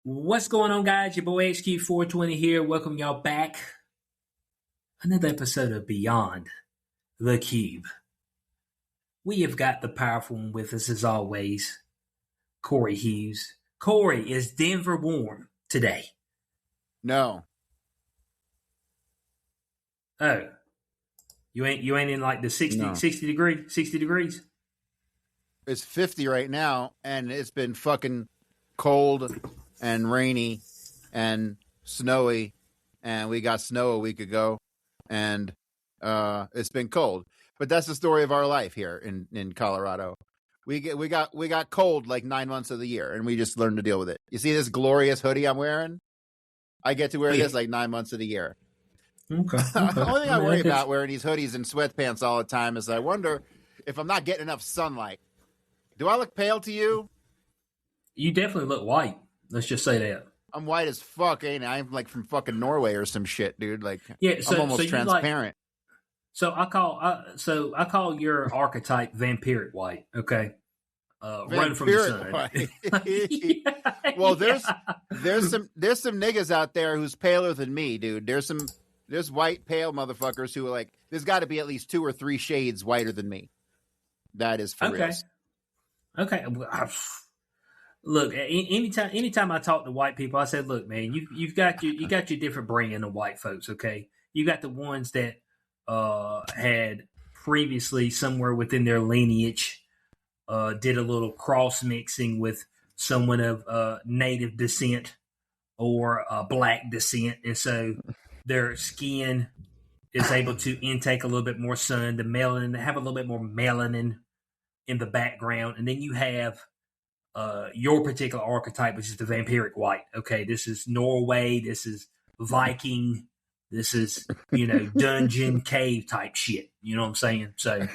What's going on, guys? Your boy HQ420 here. Welcome y'all back. Another episode of Beyond the Cube. We have got the powerful one with us as always, Corey Hughes. Corey, is Denver warm today? No. Oh, you ain't in like the 60 degrees? It's 50 right now, and it's been fucking cold and rainy and snowy, and we got snow a week ago, and it's been cold. But that's the story of our life here in Colorado. We got cold like 9 months of the year, and we just learned to deal with it. You see this glorious hoodie I'm wearing? I get to wear this like 9 months of the year. Okay. The only thing I worry about wearing these hoodies and sweatpants all the time is I wonder if I'm not getting enough sunlight. Do I look pale to you? You definitely look white. Let's just say that. I'm white as fuck, ain't I? I'm like from fucking Norway or some shit, dude. Like, yeah, I'm almost transparent. I call your archetype vampiric white. Okay, run from the sun. Well, there's some niggas out there who's paler than me, dude. There's white pale motherfuckers who are like, there's got to be at least 2 or 3 shades whiter than me. That is for real. Okay. Look, anytime I talk to white people, I said, "Look, man, you got your different brand of white folks. Okay, you got the ones that had previously somewhere within their lineage did a little cross mixing with someone of native descent or black descent, and so their skin is able to intake a little bit more sun, the melanin, have a little bit more melanin in the background, and then you have your particular archetype, which is the vampiric white. Okay, this is Norway, this is Viking, this is, dungeon cave type shit. You know what I'm saying? So,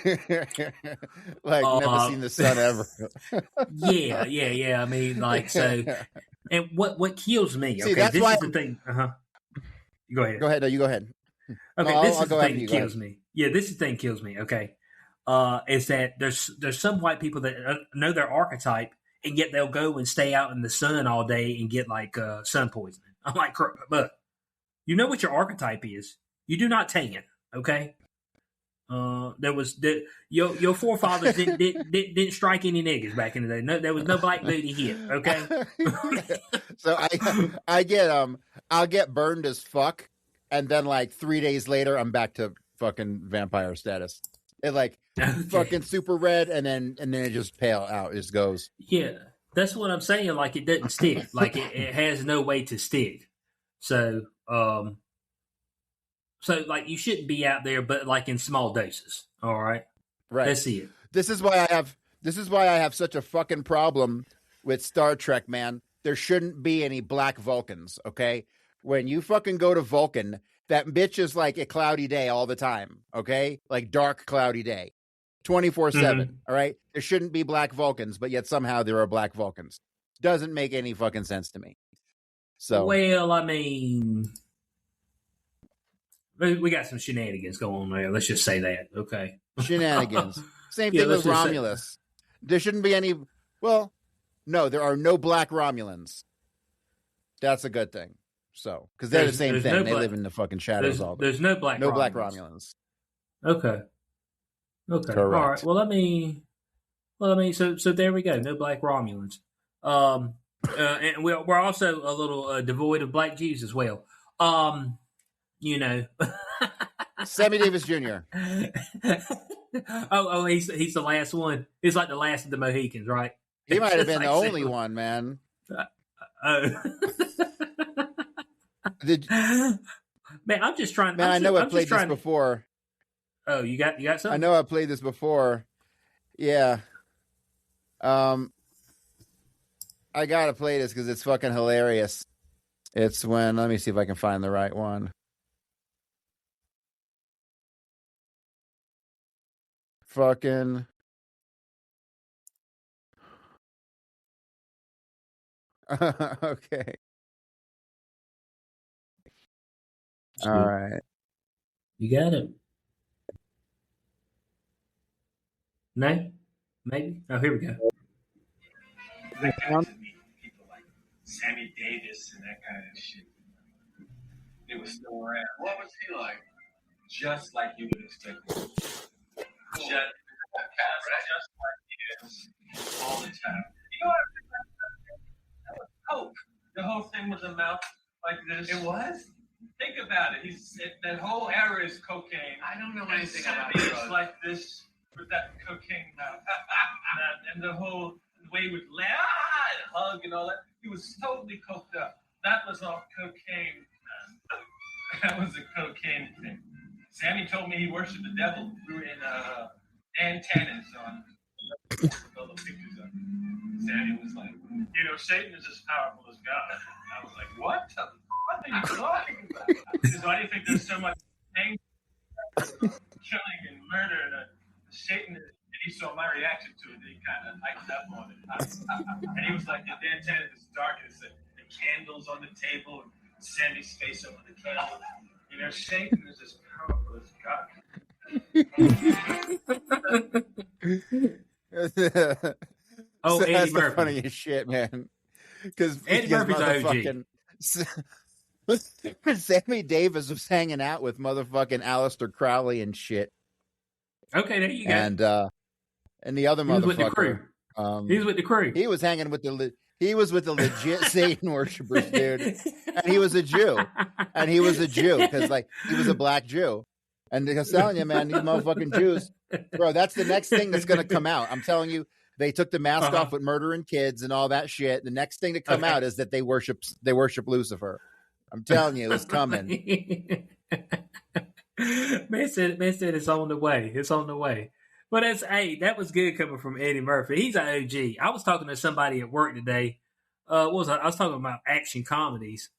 like never seen the sun ever. yeah. I mean, like, so, and what kills me? See, okay, that's this why is the thing. You go ahead. Go ahead. No, you go ahead. Okay, no, this I'll is go the after thing you. that kills me. Yeah, this is the thing that kills me. Okay, is that there's some white people that know their archetype, and yet they'll go and stay out in the sun all day and get like sun poisoning. I'm like, but you know what your archetype is. You do not tan. Okay. Your forefathers didn't strike any niggas back in the day. No, there was no black booty hit. Okay. So I'll get burned as fuck, and then like 3 days later I'm back to fucking vampire status. It like fucking super red, and then it just pale out. It just goes. Yeah, that's what I'm saying. Like, it doesn't stick. Like, it has no way to stick. So, like, you shouldn't be out there, but like in small doses. All right, right. That's it. This is why I have such a fucking problem with Star Trek, man. There shouldn't be any black Vulcans. Okay, when you fucking go to Vulcan, that bitch is like a cloudy day all the time. Okay, like dark cloudy day, 24/7. All right, there shouldn't be black Vulcans, but yet somehow there are black Vulcans. Doesn't make any fucking sense to me. So, well, I mean, we got some shenanigans going on there. Let's just say that. Okay, shenanigans. Same thing with Romulus. There shouldn't be any. Well, no, there are no black Romulans. That's a good thing. So, because they're the same thing. They live in the fucking shadows all day. There's no black Romulans. Okay. Correct. All right. Well, I mean, so there we go. No black Romulans. And we're also a little devoid of black Jews as well. Sammy Davis Jr. oh, he's the last one. He's like the last of the Mohicans, right? He might have been the only one, man. Man, I'm just trying. Man, I know I played this before. Oh, you got something? I know I played this before. Yeah. I gotta play this because it's fucking hilarious. It's when, let me see if I can find the right one. Fucking. Okay. All right. You got it. No? Maybe? Oh, here we go. Sammy Davis and that kind of shit. They were still around. What was he like? Just like you would expect. Just like he is all the time. You know what? That was coke. The whole thing was a mouth like this. It was? Think about it. That whole era is cocaine. I don't know anything about it. It's like this with that cocaine mouth. And the way he would laugh and hug and all that. He was totally coked up. That was all cocaine. That was a cocaine thing. Sammy told me he worshipped the devil. We were in Dan Tannen's on all the pictures of him. Sammy was like, Satan is as powerful as God. I was like, what? What are you talking about? He says, why do you think there's so much pain, killing, and murder? And Satan is. And he saw my reaction to it. And he kind of lightened up on it. And he was like, the Dan Tannen is dark. And the candles on the table. And Sammy's face over the candle. Satan is as powerful as God. Oh, so Eddie that's Murphy. The funniest shit, man. Because Eddie Murphy's OG. Sammy Davis was hanging out with motherfucking Aleister Crowley and shit. Okay, there you go. And the other motherfucker. With the crew. He was with the crew. He was hanging with the legit Satan worshippers, dude. And he was a Jew. Because he was a black Jew. And I'm telling you, man, these motherfucking Jews, bro, that's the next thing that's going to come out. I'm telling you, they took the mask off with murdering kids and all that shit. The next thing to come out is that they worship Lucifer. I'm telling you, it's coming. Man said it's on the way. It's on the way. But that was good coming from Eddie Murphy. He's an OG. I was talking to somebody at work today. I was talking about action comedies,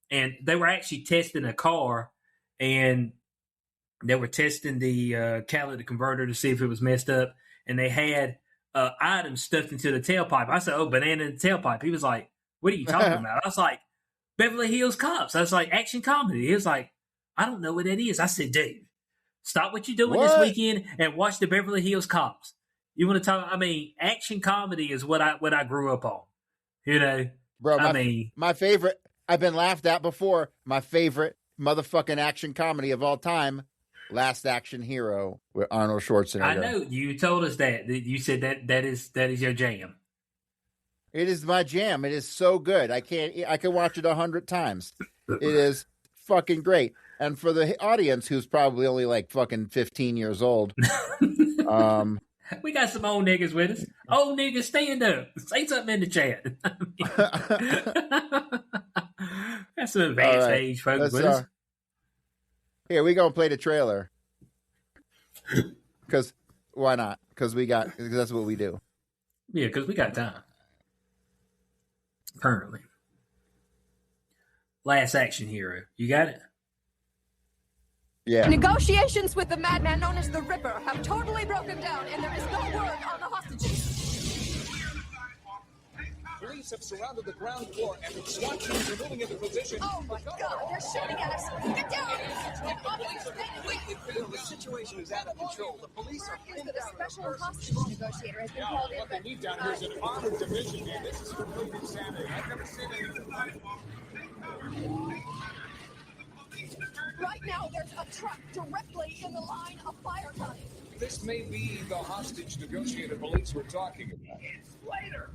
and they were actually testing a car, and they were testing the catalytic converter to see if it was messed up, and they had items stuffed into the tailpipe. I said, "Oh, banana in the tailpipe." He was like, "What are you talking about?" I was like, "Beverly Hills Cops." I was like, "Action comedy." He was like, "I don't know what that is." I said, "Dude, stop what you're doing this weekend and watch the Beverly Hills Cops." You want to talk? I mean, action comedy is what I grew up on. Bro. My favorite. I've been laughed at before. My favorite motherfucking action comedy of all time. Last Action Hero with Arnold Schwarzenegger. I know you told us that. You said that is your jam. It is my jam. It is so good. I can watch it 100 times. It is fucking great. And for the audience who's probably only like fucking 15 years old, we got some old niggas with us. Old niggas, stand up. Say something in the chat. That's some advanced age folks with us. Here, we gonna play the trailer. Because why not? Because that's what we do. Yeah, because we got time. Currently. Last Action Hero. You got it? Yeah. Negotiations with the madman known as the Ripper have totally broken down, and there is no word on the hostages. Police have surrounded the ground floor, and the SWAT teams are moving into position. Oh my God, they're shooting at us! Get down! The situation is out of control. The police are Is that a special hostage negotiator has been called in? What they need down here is an armored division, man. This is complete insanity. I've never seen anything like it. Right now, there's a truck directly in the line of fire coming. This may be the hostage negotiator police we're talking about. It's Slater!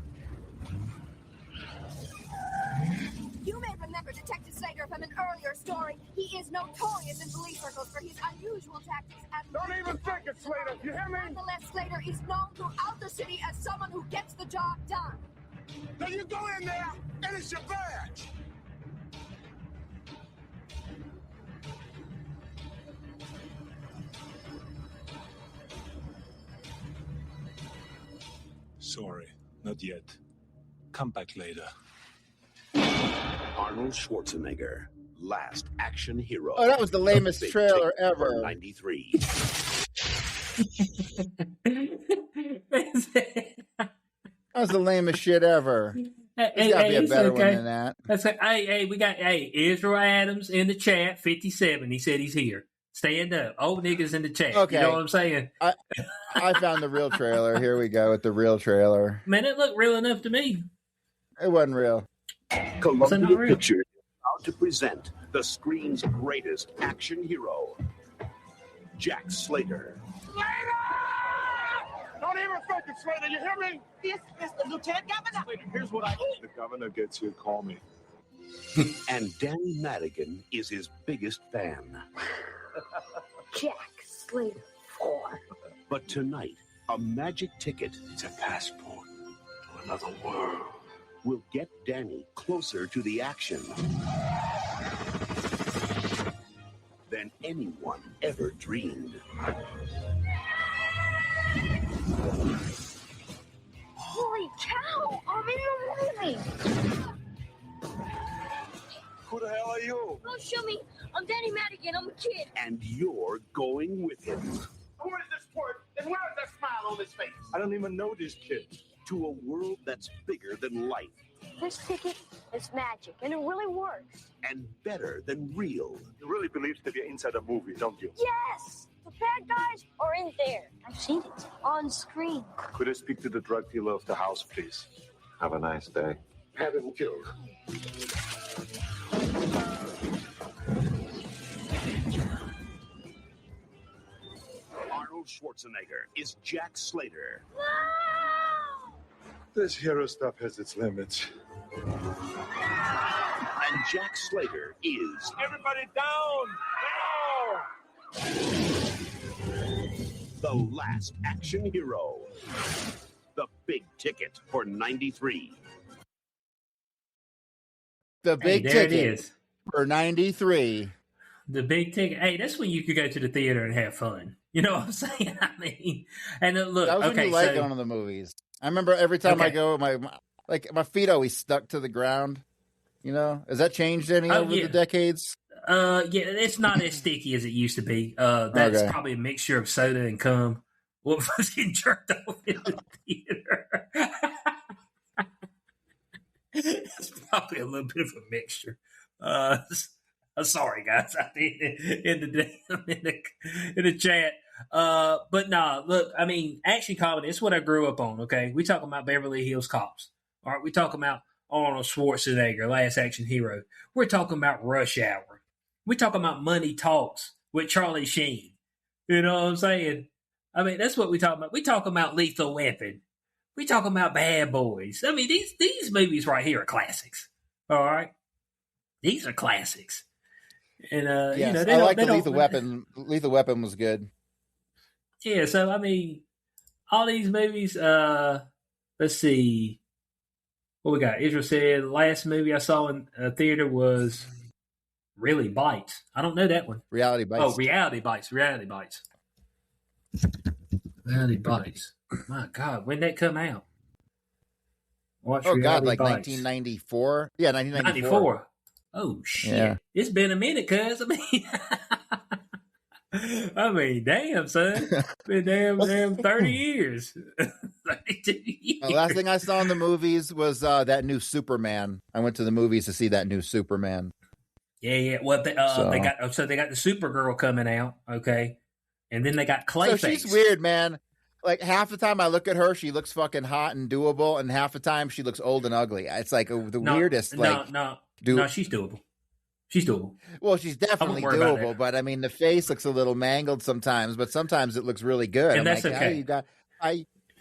You may remember Detective Slater from an earlier story. He is notorious in police circles for his unusual tactics and... Don't even think it, Slater! You hear me? Nonetheless, Slater is known throughout the city as someone who gets the job done. Now you go in there, and it's your badge! Sorry, not yet. Come back later. Arnold Schwarzenegger, Last Action Hero. Oh, that was the lamest trailer ever. 93. That was the lamest shit ever. There's got to be a better one than that. That's we got Israel Adams in the chat, 57. He said he's here. Stand up. Old niggas in the chat. Okay. You know what I'm saying? I found the real trailer. Here we go with the real trailer. Man, it looked real enough to me. It wasn't real. Columbia not real? Pictures is proud to present the screen's greatest action hero, Jack Slater. Don't even focus, Slater. You hear me? This is the Lieutenant Governor. Here's what the governor gets here, call me. And Danny Madigan is his biggest fan. Jack Slater 4. But tonight, a magic ticket It's a passport to another world. will get Danny closer to the action than anyone ever dreamed. Holy cow! I'm in the movie! Who the hell are you? Don't show me. I'm Danny Madigan. I'm a kid. And you're going with him Who is this twerp? And where is that smile on his face? I don't even know these kids. to a world that's bigger than life This ticket is magic, and it really works. and better than real. You really believe that you're inside a movie, don't you? Yes! The bad guys are in there. I've seen it on screen. Could I speak to the drug dealer of the house, please? Have a nice day. Have him killed. Arnold Schwarzenegger is Jack Slater. This hero stuff has its limits. And Jack Slater is Everybody down! the last action hero. The big ticket for 93. The big there it ticket is. for 93. The big ticket. Hey, that's when you could go to the theater and have fun. You know what I'm saying? I mean, and look, That was when okay, you like so going to the movies. I remember every time I Okay. go, my feet always stuck to the ground. You know, has that changed any Oh, over yeah. the decades? yeah, it's not as sticky as it used to be. That's Okay. probably a mixture of soda and cum. What was getting jerked off in the theater? It's probably a little bit of a mixture. Sorry, guys, out there in the chat. But nah, look, I mean, action comedy. It's what I grew up on. Okay, we talking about Beverly Hills Cops. All right, we talking about Arnold Schwarzenegger, Last Action Hero. We're talking about Rush Hour. We're talking about Money Talks with Charlie Sheen. You know what I'm saying? I mean, that's what we talking about. We talking about Lethal Weapon. We talking about Bad Boys. I mean, these movies right here are classics. All right, these are classics. And Yes, you know, I like the Lethal Weapon. Lethal Weapon was good. Yeah, so I mean, all these movies. Let's see, what we got. Israel said last movie I saw in a theater was Really Bites. I don't know that one. Reality Bites. Oh, Reality Bites. Reality Bites. Reality Bites. My God, when did that come out? Watch Oh, God, Reality like Bites. 1994? Yeah, 1994. 94. Oh shit! Yeah. It's been a minute, cuz I mean, damn, son, been damn 30 years, 32 years. The last thing I saw in the movies was that new Superman. I went to the movies to see that new Superman. Yeah. Well, they got the Supergirl coming out, okay, and then they got Clayface. So she's weird, man. Like half the time I look at her, she looks fucking hot and doable, and half the time she looks old and ugly. It's like the weirdest. No, she's doable. She's doable. Well, she's definitely worry about doable, that. but I mean, the face looks a little mangled sometimes, but sometimes it looks really good. And I'm that's like, okay.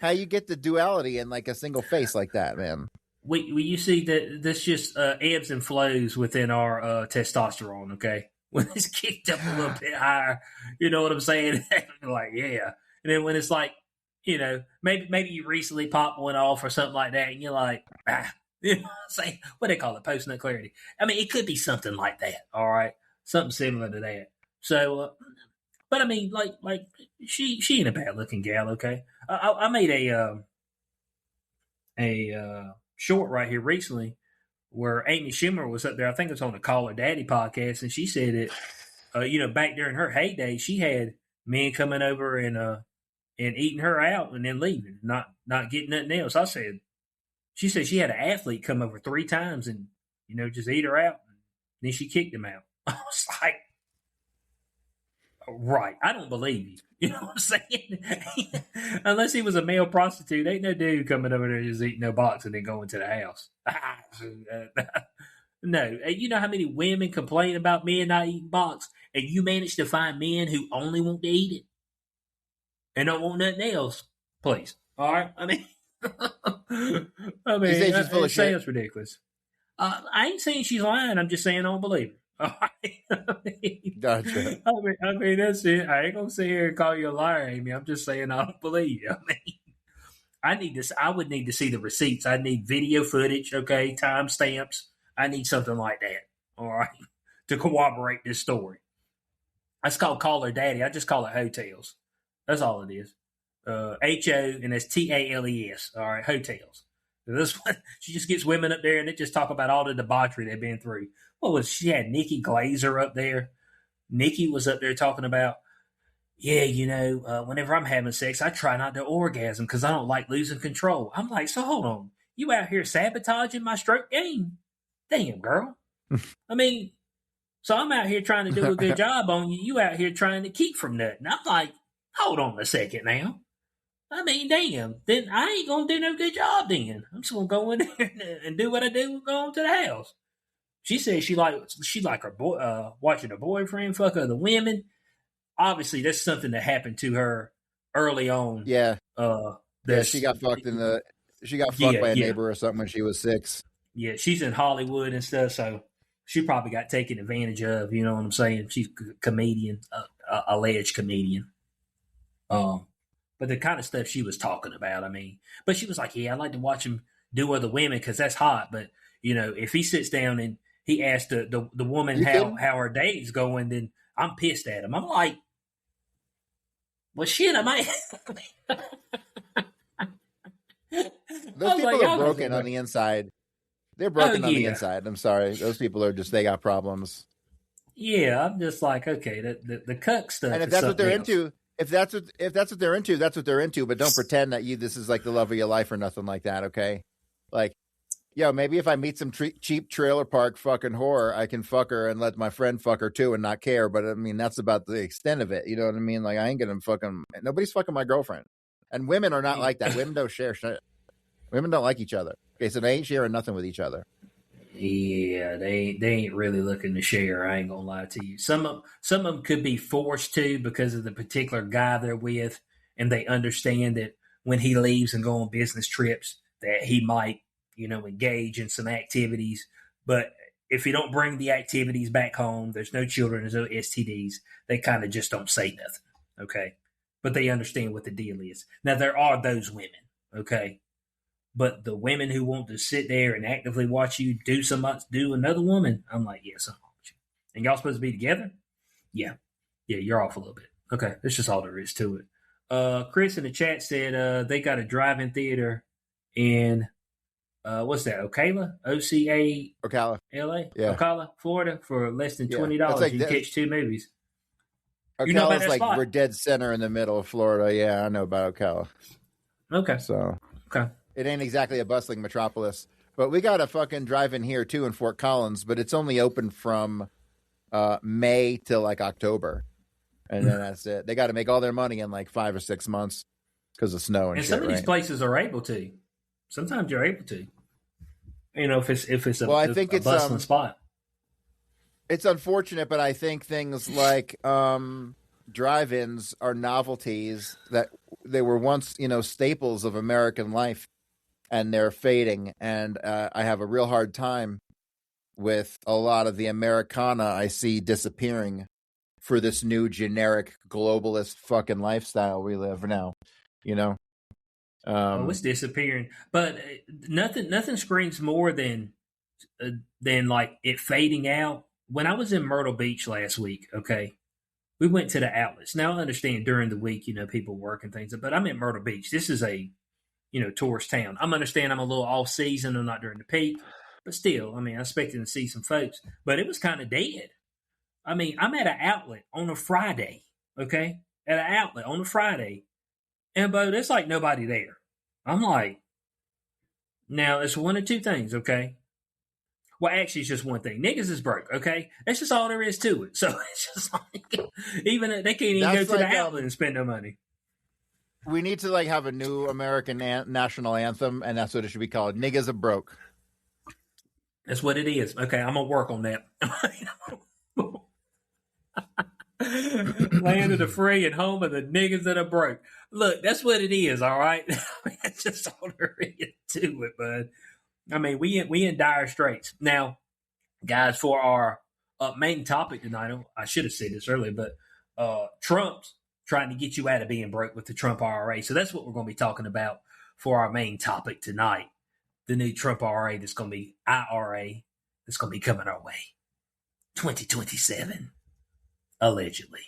How you get the duality in like a single face like that, man? You see that this just ebbs and flows within our testosterone. Okay, when it's kicked up a little bit higher, you know what I'm saying? Like, yeah, and then when it's like, you know, maybe you recently popped one off or something like that, and you're like, you know what I'm saying? What they call it, post-nut clarity. I mean, it could be something like that, all right? Something similar to that. So, but I mean, like she ain't a bad-looking gal, okay? I made a short right here recently where Amy Schumer was up there. I think it was on the Call Her Daddy podcast, and she said that, you know, back during her heyday, she had men coming over and eating her out and then leaving, not getting nothing else. She said she had an athlete come over 3 times and, you know, just eat her out. And then she kicked him out. I was like, Right. I don't believe you. You know what I'm saying? Unless he was a male prostitute, ain't no dude coming over there just eating no box and then going to the house. No. And you know how many women complain about men not eating box, and you manage to find men who only want to eat it and don't want nothing else? Please. All right. I mean, He says she's full it of shit. sounds ridiculous. I ain't saying she's lying. I'm just saying I don't believe her. All right. Gotcha. I mean, that's it. I ain't gonna sit here and call you a liar, Amy. I'm just saying I don't believe you. I mean, I need this. I would need to see the receipts. I need video footage. Okay, timestamps. I need something like that. All right, to corroborate this story. That's called Call Her Daddy. I just call it hotels. That's all it is. HO and that's TALES. All right, hotels. This one, she just gets women up there and they just talk about all the debauchery they've been through. What was she had Nikki Glazer up there? Nikki was up there talking about, yeah, you know, whenever I'm having sex, I try not to orgasm because I don't like losing control. I'm like, so hold on, you out here sabotaging my stroke game? Damn, girl. I mean, so I'm out here trying to do a good job on you. You out here trying to keep from nutting. I'm like, hold on a second now. I mean, damn, then I ain't going to do no good job then. I'm just going to go in there and do what I do and go on to the house. She said she like her boy, watching her boyfriend fuck other women. Obviously, that's something that happened to her early on. Yeah. She got fucked by a neighbor or something when she was 6. Yeah, she's in Hollywood and stuff, so she probably got taken advantage of. You know what I'm saying? She's a comedian, alleged comedian. But the kind of stuff she was talking about, I mean, but she was like, yeah, I like to watch him do other women because that's hot. But, you know, if he sits down and he asks the woman how her day's going, then I'm pissed at him. I'm like, well, shit, I might. Those people are broken on the inside. They're broken on the inside. I'm sorry. Those people are just, they got problems. Yeah, I'm just like, okay, the cuck stuff. And if that's what they're into, if that's what they're into, that's what they're into. But don't pretend that this is like the love of your life or nothing like that. Okay, like, yo, maybe if I meet some cheap trailer park fucking whore, I can fuck her and let my friend fuck her too and not care. But I mean, that's about the extent of it. You know what I mean? Like, I ain't gonna fucking nobody's fucking my girlfriend. And women are not like that. Women don't share shit. Women don't like each other. Okay, so they ain't sharing nothing with each other. Yeah, they ain't really looking to share. I ain't gonna lie to you. Some of them could be forced to because of the particular guy they're with, and they understand that when he leaves and go on business trips, that he might, you know, engage in some activities. But if you don't bring the activities back home, there's no children, there's no STDs. They kind of just don't say nothing. Okay, but they understand what the deal is. Now there are those women. Okay. But the women who want to sit there and actively watch you do another woman, I'm like, yeah, something wrong with you. And y'all supposed to be together? Yeah. Yeah, you're off a little bit. Okay, that's just all there is to it. Chris in the chat said they got a drive-in theater in, what's that, Ocala? O-C-A? Ocala. L-A? Yeah. Ocala, Florida, for less than $20. Like you can catch 2 movies. Ocala's like spot? We're dead center in the middle of Florida. Yeah, I know about Ocala. Okay. So. Okay. It ain't exactly a bustling metropolis, but we got a fucking drive-in here too in Fort Collins, but it's only open from May till like October, and then that's it. They got to make all their money in like 5 or 6 months because of snow and shit. Some of these places are able to. Sometimes you're able to. You know, if it's a, I think a bustling spot. It's unfortunate, but I think things like drive-ins are novelties that they were once, you know, staples of American life. And they're fading, and I have a real hard time with a lot of the Americana I see disappearing for this new generic globalist fucking lifestyle we live now. You know, it's disappearing, but nothing screams more than like it fading out. When I was in Myrtle Beach last week, okay, we went to the outlets. Now I understand during the week, you know, people work and things, but I'm in Myrtle Beach. This is a tourist town. I'm understand I'm a little off season. I'm not during the peak, but still, I mean, I expected to see some folks, but it was kind of dead. I mean, I'm at an outlet on a Friday, okay? At an outlet on a Friday, and but there's like nobody there. I'm like, now it's one of two things, okay? Well, actually, it's just one thing. Niggas is broke, okay? That's just all there is to it. So it's just like, even they can't even go to the outlet and spend no money. We need to have a new American national anthem, and that's what it should be called. Niggas are broke. That's what it is. Okay, I'm going to work on that. Land of the free and home of the niggas that are broke. Look, that's what it is, all right? That's just all there is to it, bud. I mean, we in dire straits. Now, guys, for our main topic tonight, I should have said this earlier, but Trump's trying to get you out of being broke with the TrumpIRA. So that's what we're going to be talking about for our main topic tonight. The new TrumpIRA that's going to be IRA that's going to be coming our way. 2027, allegedly.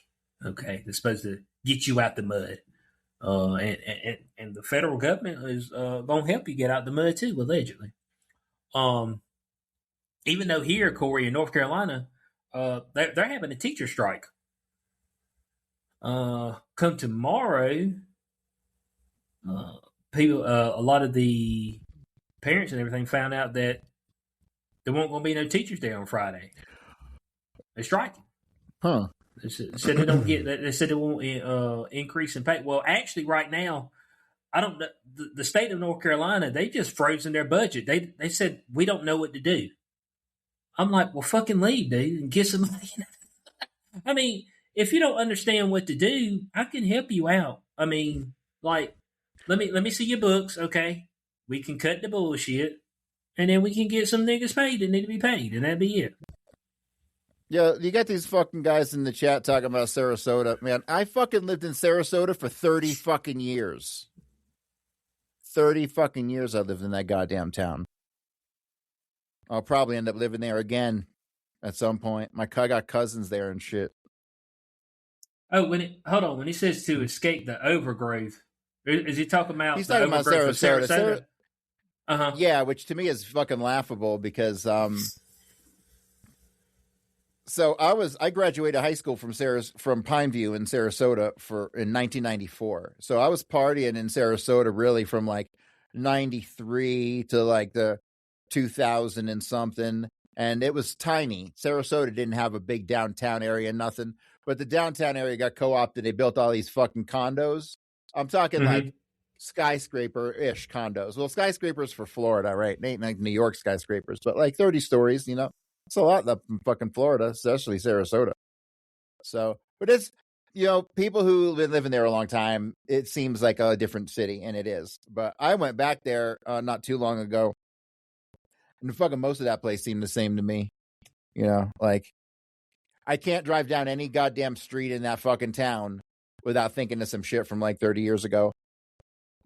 Okay, they're supposed to get you out the mud. And the federal government is going to help you get out the mud too, allegedly. Even though here, Corey, in North Carolina, they're having a teacher strike. Come tomorrow, people, a lot of the parents and everything found out that there won't going to be no teachers there on Friday. They're striking. Huh? They said they don't get. They said they won't increase in pay. Well, actually, right now, I don't. The state of North Carolina, they just frozen their budget. They said we don't know what to do. I'm like, well, fucking leave, dude, and get some money. I mean, if you don't understand what to do, I can help you out. I mean, like, let me see your books, okay? We can cut the bullshit, and then we can get some niggas paid that need to be paid, and that'd be it. Yeah, you got these fucking guys in the chat talking about Sarasota. Man, I fucking lived in Sarasota for 30 fucking years. 30 fucking years I lived in that goddamn town. I'll probably end up living there again at some point. I got cousins there and shit. Oh, hold on. When he says to escape the overgrowth, is he talking about He's talking about Sarasota? Uh-huh. Yeah, which to me is fucking laughable because so I graduated high school from Pineview in Sarasota in 1994. So I was partying in Sarasota really from like 93 to like the 2000 and something, and it was tiny. Sarasota didn't have a big downtown area, nothing, but the downtown area got co-opted. They built all these fucking condos. I'm talking like skyscraper-ish condos. Well, skyscrapers for Florida, right? Ain't like New York skyscrapers, but like 30 stories, you know. It's a lot up in fucking Florida, especially Sarasota. So, but it's, you know, people who have been living there a long time, it seems like a different city, and it is. But I went back there not too long ago, and fucking most of that place seemed the same to me. You know, like, I can't drive down any goddamn street in that fucking town without thinking of some shit from like 30 years ago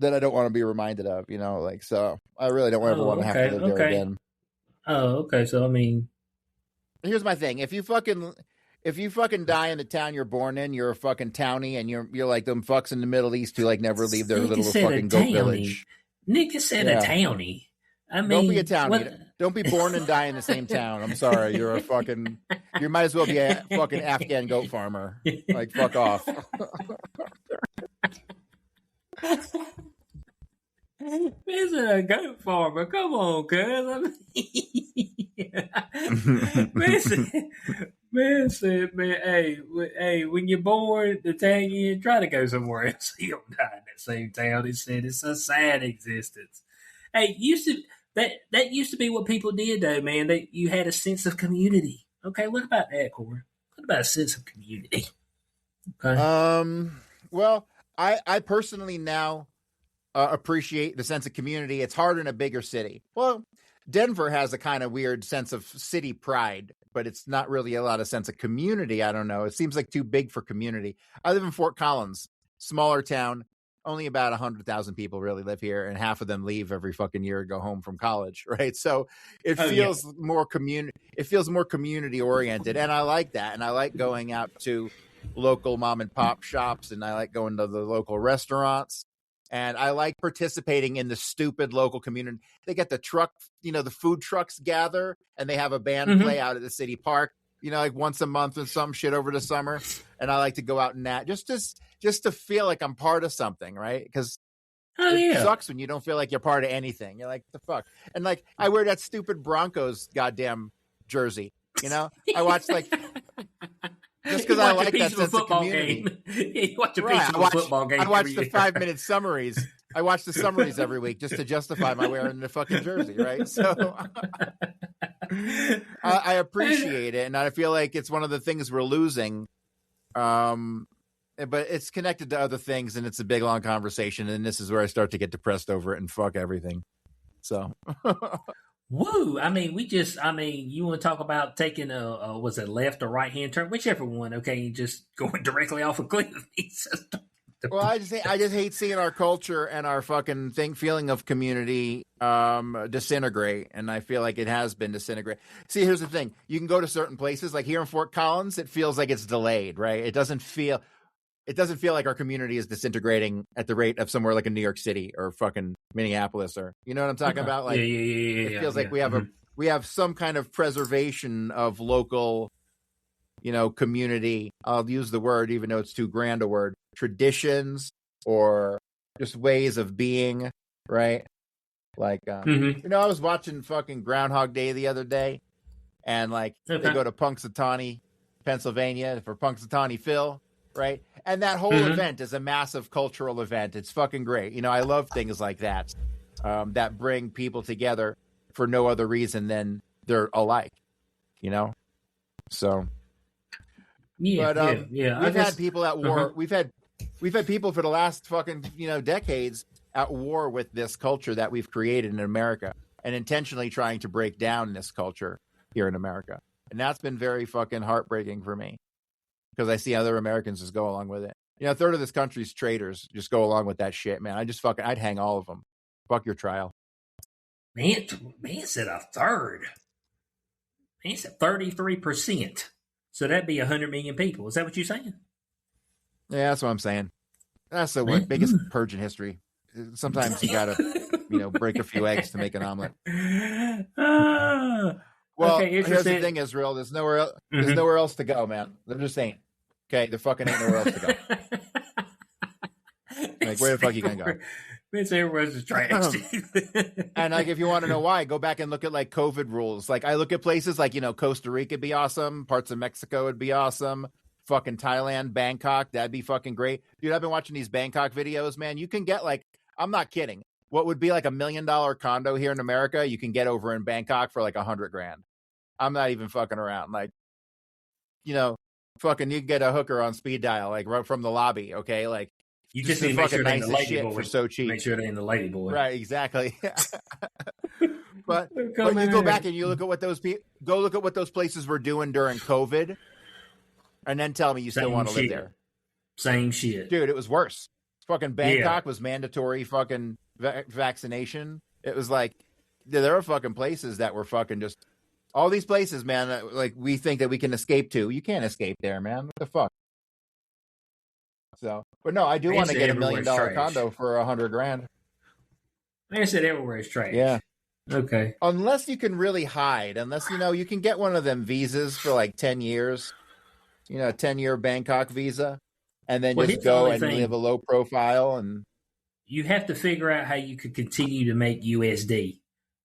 that I don't want to be reminded of, you know, like, so I really don't ever want to have to live there again. Oh, okay. So, I mean, here's my thing. If you fucking die in the town you're born in, you're a fucking townie, and you're like them fucks in the Middle East who like never leave their little fucking goat village. Nigga said a townie. I mean, don't be a townie. Don't be born and die in the same town. I'm sorry. You're a fucking, you might as well be a fucking Afghan goat farmer. Like, fuck off. This is a goat farmer. Come on, cuz. Man said, hey, when you're born, the town you in, try to go somewhere else. You don't die in that same town. He said it's a sad existence. Hey, that used to be what people did, though, man. You had a sense of community. Okay, what about that, Corey? What about a sense of community? Okay. Well, I personally now appreciate the sense of community. It's harder in a bigger city. Well, Denver has a kind of weird sense of city pride, but it's not really a lot of sense of community. I don't know. It seems like too big for community. I live in Fort Collins, smaller town. Only about 100,000 people really live here, and half of them leave every fucking year and go home from college, right? So it feels more It feels more community oriented, and I like that. And I like going out to local mom and pop shops, and I like going to the local restaurants, and I like participating in the stupid local community. They get the truck, you know, the food trucks gather, and they have a band play out at the city park, you know, like once a month or some shit over the summer. And I like to go out and that just to feel like I'm part of something, right? Because Oh, It yeah. sucks when you don't feel like you're part of anything. You're like, the fuck? And like, I wear that stupid Broncos goddamn jersey. You know, I watch like just because I like that sense of community. Game. You watch a piece Right. of a football game. I watch every the year. 5-minute summaries. I watch the summaries every week just to justify my wearing the fucking jersey, right? So I appreciate it, and I feel like it's one of the things we're losing. But it's connected to other things, and it's a big long conversation. And this is where I start to get depressed over it and fuck everything. So, woo! I mean, you want to talk about taking was it left or right hand turn, whichever one? Okay, you just going directly off a cliff. well, I just hate seeing our culture and our fucking feeling of community disintegrate, and I feel like it has been disintegrate. See, here's the thing: you can go to certain places, like here in Fort Collins, it feels like it's delayed, right? It doesn't feel like our community is disintegrating at the rate of somewhere like in New York City or fucking Minneapolis, or you know what I'm talking about? Like, it feels like we have some kind of preservation of local, community. I'll use the word, even though it's too grand a word, traditions or just ways of being, right? Like, I was watching fucking Groundhog Day the other day, and like they go to Punxsutawney, Pennsylvania for Punxsutawney Phil. Right. And that whole event is a massive cultural event. It's fucking great. I love things like that, that bring people together for no other reason than they're alike, So, we've had people at war. We've had people for the last fucking, decades at war with this culture that we've created in America and intentionally trying to break down this culture here in America. And that's been very fucking heartbreaking for me. Because I see other Americans just go along with it. A third of this country's traitors just go along with that shit, man. I'd hang all of them. Fuck your trial. Man said a third. Man said 33%. So that'd be 100 million people. Is that what you're saying? Yeah, that's what I'm saying. That's the biggest purge in history. Sometimes you gotta, break a few eggs to make an omelet. Well, here's the thing, Israel. There's nowhere else. There's nowhere else to go, man. There just ain't. Okay, there fucking ain't nowhere else to go. Like, where the fuck you gonna go? It's everywhere's just trash. And like, if you want to know why, go back and look at like COVID rules. Like, I look at places like Costa Rica would be awesome. Parts of Mexico would be awesome. Fucking Thailand, Bangkok, that'd be fucking great, dude. I've been watching these Bangkok videos, man. You can get like, I'm not kidding. What would be like $1 million condo here in America, you can get over in Bangkok for like $100,000. I'm not even fucking around. Like, fucking, you can get a hooker on speed dial, like right from the lobby. Okay, like you just need to make sure they're in the lady boy for so cheap. Make sure they're in the lady boy. Right, exactly. but you go back and you look at what those look at what those places were doing during COVID, and then tell me you still want to live there. Same shit, dude. It was worse. Fucking Bangkok was mandatory fucking vaccination. It was like there are fucking places that were fucking just all these places, man. Like we think that we can escape to. You can't escape there, man. What the fuck? So, but no, I do want to get $1 million condo for $100,000. I said everywhere is trash. Yeah. Okay. Unless you can really hide, unless you can get one of them visas for like 10 years, a 10-year Bangkok visa, and then just go and live a low profile. And you have to figure out how you could continue to make USD,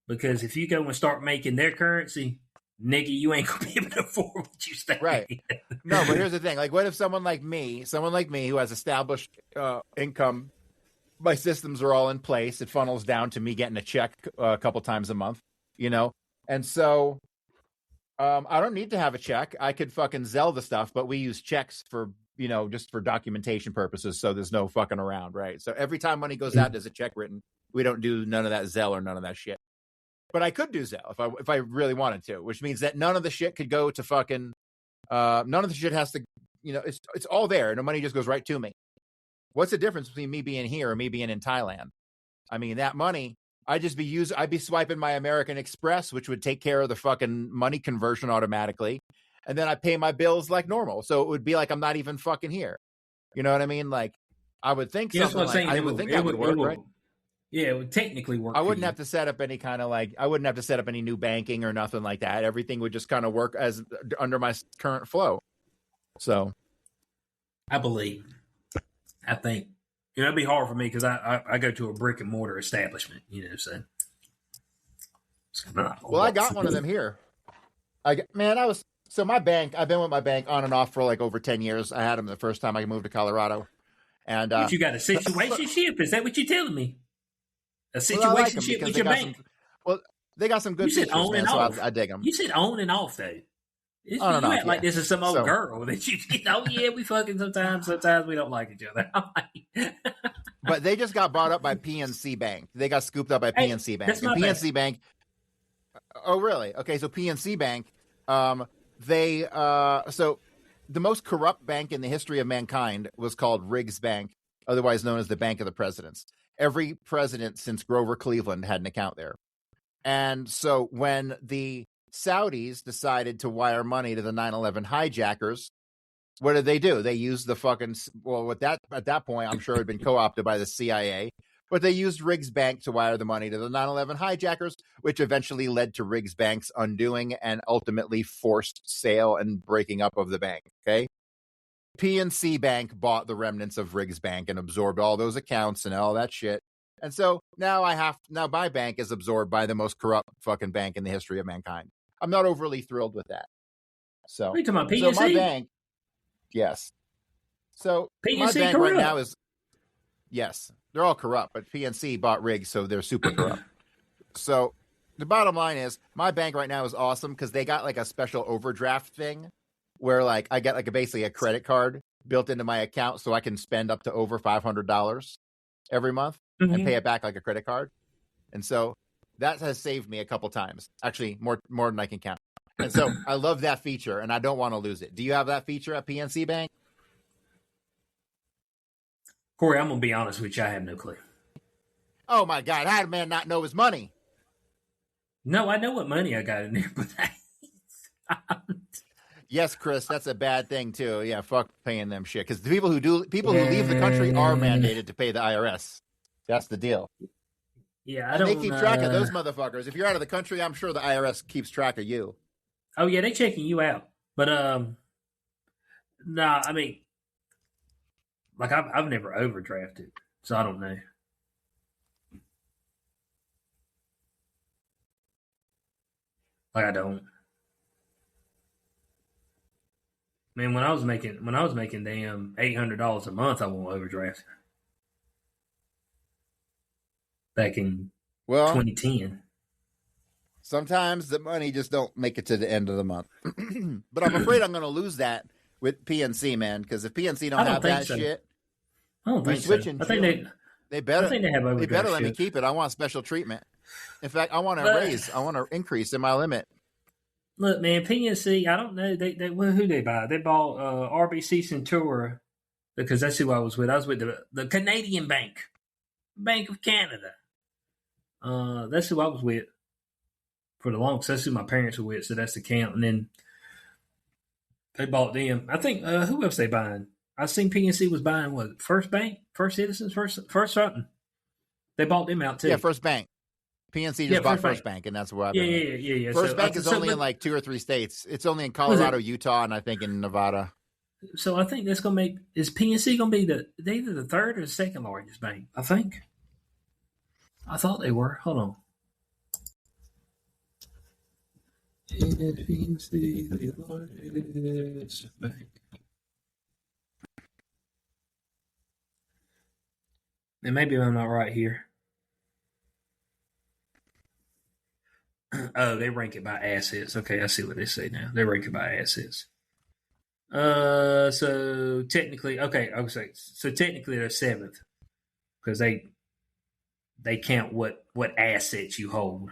because if you go and start making their currency, nigga, you ain't gonna be able to afford what you stay. Right. No, but here's the thing: like, what if someone like me who has established income, my systems are all in place. It funnels down to me getting a check a couple times a month, and so I don't need to have a check. I could fucking Zelle the stuff, but we use checks for just for documentation purposes, so there's no fucking around, right? So every time money goes out, there's a check written. We don't do none of that Zelle or none of that shit. But I could do Zelle if I really wanted to, which means that none of the shit could go to fucking none of the shit has to, it's all there. And the money just goes right to me. What's the difference between me being here or me being in Thailand? I mean, that money, I'd be swiping my American Express, which would take care of the fucking money conversion automatically. And then I pay my bills like normal. So it would be like I'm not even fucking here. You know what I mean? Like, I would think that would work, right? Yeah, it would technically work. I wouldn't have to set up any kind of I wouldn't have to set up any new banking or nothing like that. Everything would just kind of work as under my current flow. So, I think You know, it'd be hard for me because I go to a brick and mortar establishment. You know, so. Well, I got one of them here. My bank. I've been with my bank on and off for like over 10 years. I had them the first time I moved to Colorado, and But you got a situationship? Is that what you're telling me? A situationship with your bank? They got some good you said features, on man, and so off. I dig them. You said on and off, though. You On and off, act like this is some old So- girl that you. Oh yeah, we fucking sometimes. Sometimes we don't like each other. I'm like, But they just got bought up by PNC Bank. They got scooped up by Hey, PNC Bank. that's And my PNC Bank. Oh, really? Okay, so PNC Bank, so the most corrupt bank in the history of mankind was called Riggs Bank, otherwise known as the Bank of the Presidents. Every president since Grover Cleveland had an account there. And so when the Saudis decided to wire money to the 9/11 hijackers, what did they do? They used the fucking, at that point, I'm sure it had been co-opted by the CIA, but they used Riggs Bank to wire the money to the 9/11 hijackers, which eventually led to Riggs Bank's undoing and ultimately forced sale and breaking up of the bank. Okay. PNC Bank bought the remnants of Riggs Bank and absorbed all those accounts and all that shit. And so now my bank is absorbed by the most corrupt fucking bank in the history of mankind. I'm not overly thrilled with that. So, what are you talking about, so PNC? my bank, yes. So PNC my bank corrupt. right now is, yes, they're all corrupt, but PNC bought Riggs, so they're super corrupt. So the bottom line is my bank right now is awesome because they got like a special overdraft thing where like I get like basically a credit card built into my account so I can spend up to over $500 every month and pay it back like a credit card. And so that has saved me a couple times, actually more than I can count. And so I love that feature and I don't want to lose it. Do you have that feature at PNC Bank? Corey, I'm gonna be honest with you. I have no clue. Oh my God, how did a man not know his money? No, I know what money I got in there, but Yes, Chris, that's a bad thing too. Yeah, fuck paying them shit. Because the people who leave the country are mandated to pay the IRS. That's the deal. yeah, And they keep track of those motherfuckers. If you're out of the country, I'm sure the IRS keeps track of you. Oh yeah, they checking you out, but nah. I mean, like I've never overdrafted, so I don't know. Like I don't. Man, when I was making damn $800 a month, I won't overdraft. Back in 2010. Sometimes the money just don't make it to the end of the month. But I'm afraid I'm going to lose that with PNC, man. Because if PNC don't have that shit, I don't think so. I think they better. I think they have overdraft. They better let me shit. keep it. I want special treatment. In fact, I want to increase in my limit. Look, man, PNC, I don't know. Who they buy? They bought RBC Centura because that's who I was with. I was with the Canadian Bank, Bank of Canada. That's who I was with for the longest. That's who my parents were with, so that's the count. And then they bought them. I think who else they buying? I seen PNC was buying what? First Bank, First Citizens, First something. They bought them out too. Yeah, First Bank. PNC just bought First Bank, and that's where I've been. Yeah. First Bank is only in like 2 or 3 states. It's only in Colorado, Utah, and I think in Nevada. So I think that's gonna is PNC gonna be either the third or the second largest bank? I think. I thought they were. Hold on. Is PNC the largest bank? And maybe I'm not right here. Oh, they rank it by assets. Okay, I see what they say now. They rank it by assets. So technically, okay, I would say so technically they're 7th because they count what assets you hold.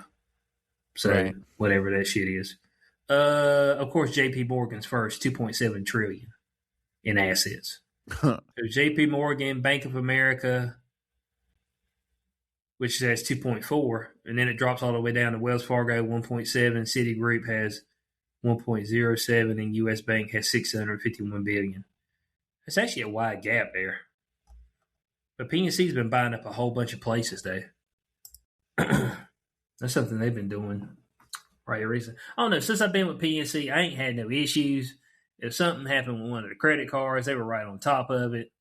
So right. Whatever that shit is. Of course, J.P. Morgan's first, 2.7 trillion in assets. So J.P. Morgan, Bank of America, which has 2.4, and then it drops all the way down to Wells Fargo, 1.7. Citigroup has 1.07, and U.S. Bank has 651 billion. It's actually a wide gap there. But PNC's been buying up a whole bunch of places, though. That's something they've been doing right recently. I don't know. Since I've been with PNC, I ain't had no issues. If something happened with one of the credit cards, they were right on top of it.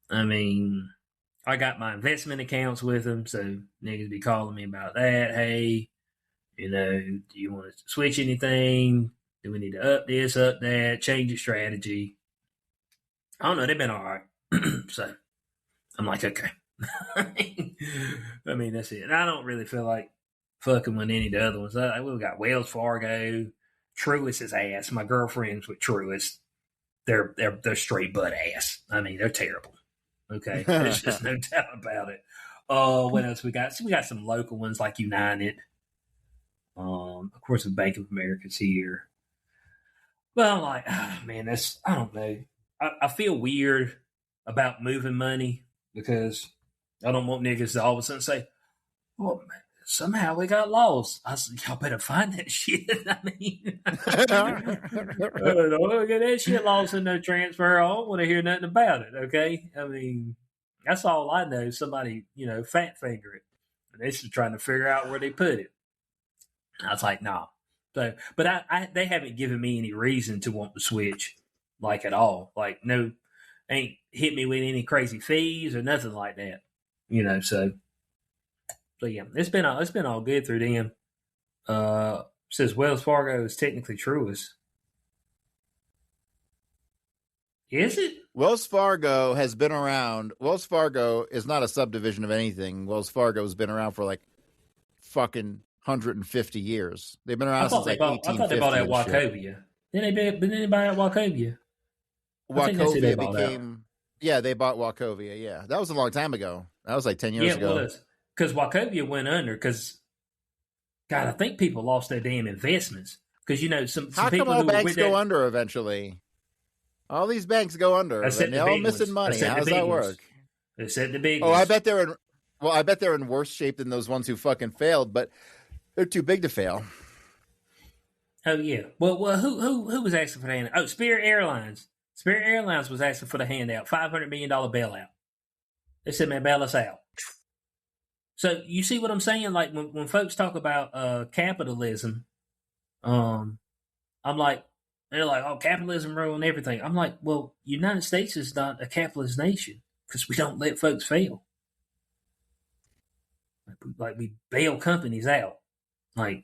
I mean, I got my investment accounts with them, so niggas be calling me about that. Hey, do you want to switch anything? Do we need to up this, up that, change your strategy? I don't know. They've been all right. So I'm like, okay. I mean, that's it. And I don't really feel like fucking with any of the other ones. We've got Wells Fargo, Truist's ass. My girlfriend's with Truist. They're straight butt ass. I mean, they're terrible. Okay, there's just no doubt about it. What else we got? So we got some local ones like United. Of course, the Bank of America's here. But I'm like, man, I don't know. I feel weird about moving money because I don't want niggas to all of a sudden say, well, man, somehow we got lost. I said, y'all better find that shit. I mean, don't get that shit lost in no transfer. I don't want to hear nothing about it, okay? I mean, that's all I know. Somebody, fat finger it. And they're just trying to figure out where they put it. I was like, nah. So, but they haven't given me any reason to want to switch, like at all. Like, no, ain't hit me with any crazy fees or nothing like that. So yeah, it's been all good through them. Says Wells Fargo is technically Truist. Is it? Wells Fargo has been around. Wells Fargo is not a subdivision of anything. Wells Fargo has been around for like fucking 150 years. They've been around since like 1850. I thought they bought at Wachovia. Then they buy at Wachovia. Wachovia became. Yeah, they bought Wachovia. Yeah, that was a long time ago. That was like 10 years ago. Yeah, it was. Because Wachovia went under. Because, God, I think people lost their damn investments. Because some how people come all banks go under eventually? All these banks go under, and they're all missing money. How does that work? They said the big. Oh, I bet they're in. Well, I bet they're in worse shape than those ones who fucking failed, but they're too big to fail. Oh yeah. Well, who was asking for the handout? Oh, Spirit Airlines. Spirit Airlines was asking for the handout, $500 million bailout. They said, "Man, bail us out." So you see what I'm saying? Like when folks talk about capitalism, I'm like. They're like, oh, capitalism ruined everything. I'm like, well, United States is not a capitalist nation because we don't let folks fail. Like we bail companies out. Like, we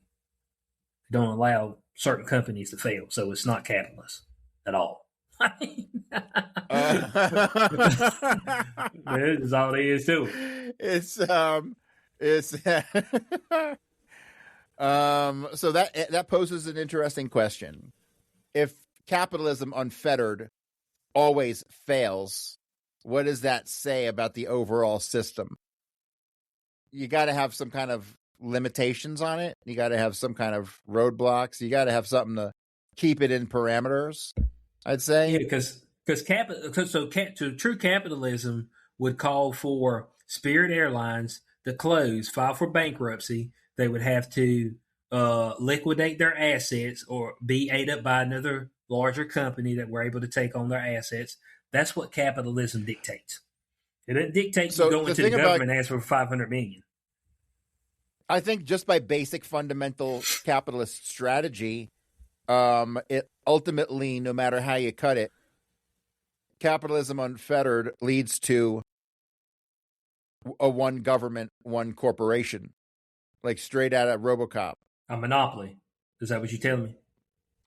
don't allow certain companies to fail. So it's not capitalist at all. This is all it is to it. So that poses an interesting question. If capitalism unfettered always fails, what does that say about the overall system? You got to have some kind of limitations on it. You got to have some kind of roadblocks. You got to have something to keep it in parameters, I'd say. Yeah, because true capitalism would call for Spirit Airlines to close, file for bankruptcy. They would have to liquidate their assets or be ate up by another larger company that were able to take on their assets. That's what capitalism dictates. It doesn't dictate you going to the government and ask for $500 million. I think just by basic fundamental capitalist strategy, it ultimately, no matter how you cut it, capitalism unfettered leads to a one government, one corporation, like straight out of RoboCop. A monopoly. Is that what you're telling me?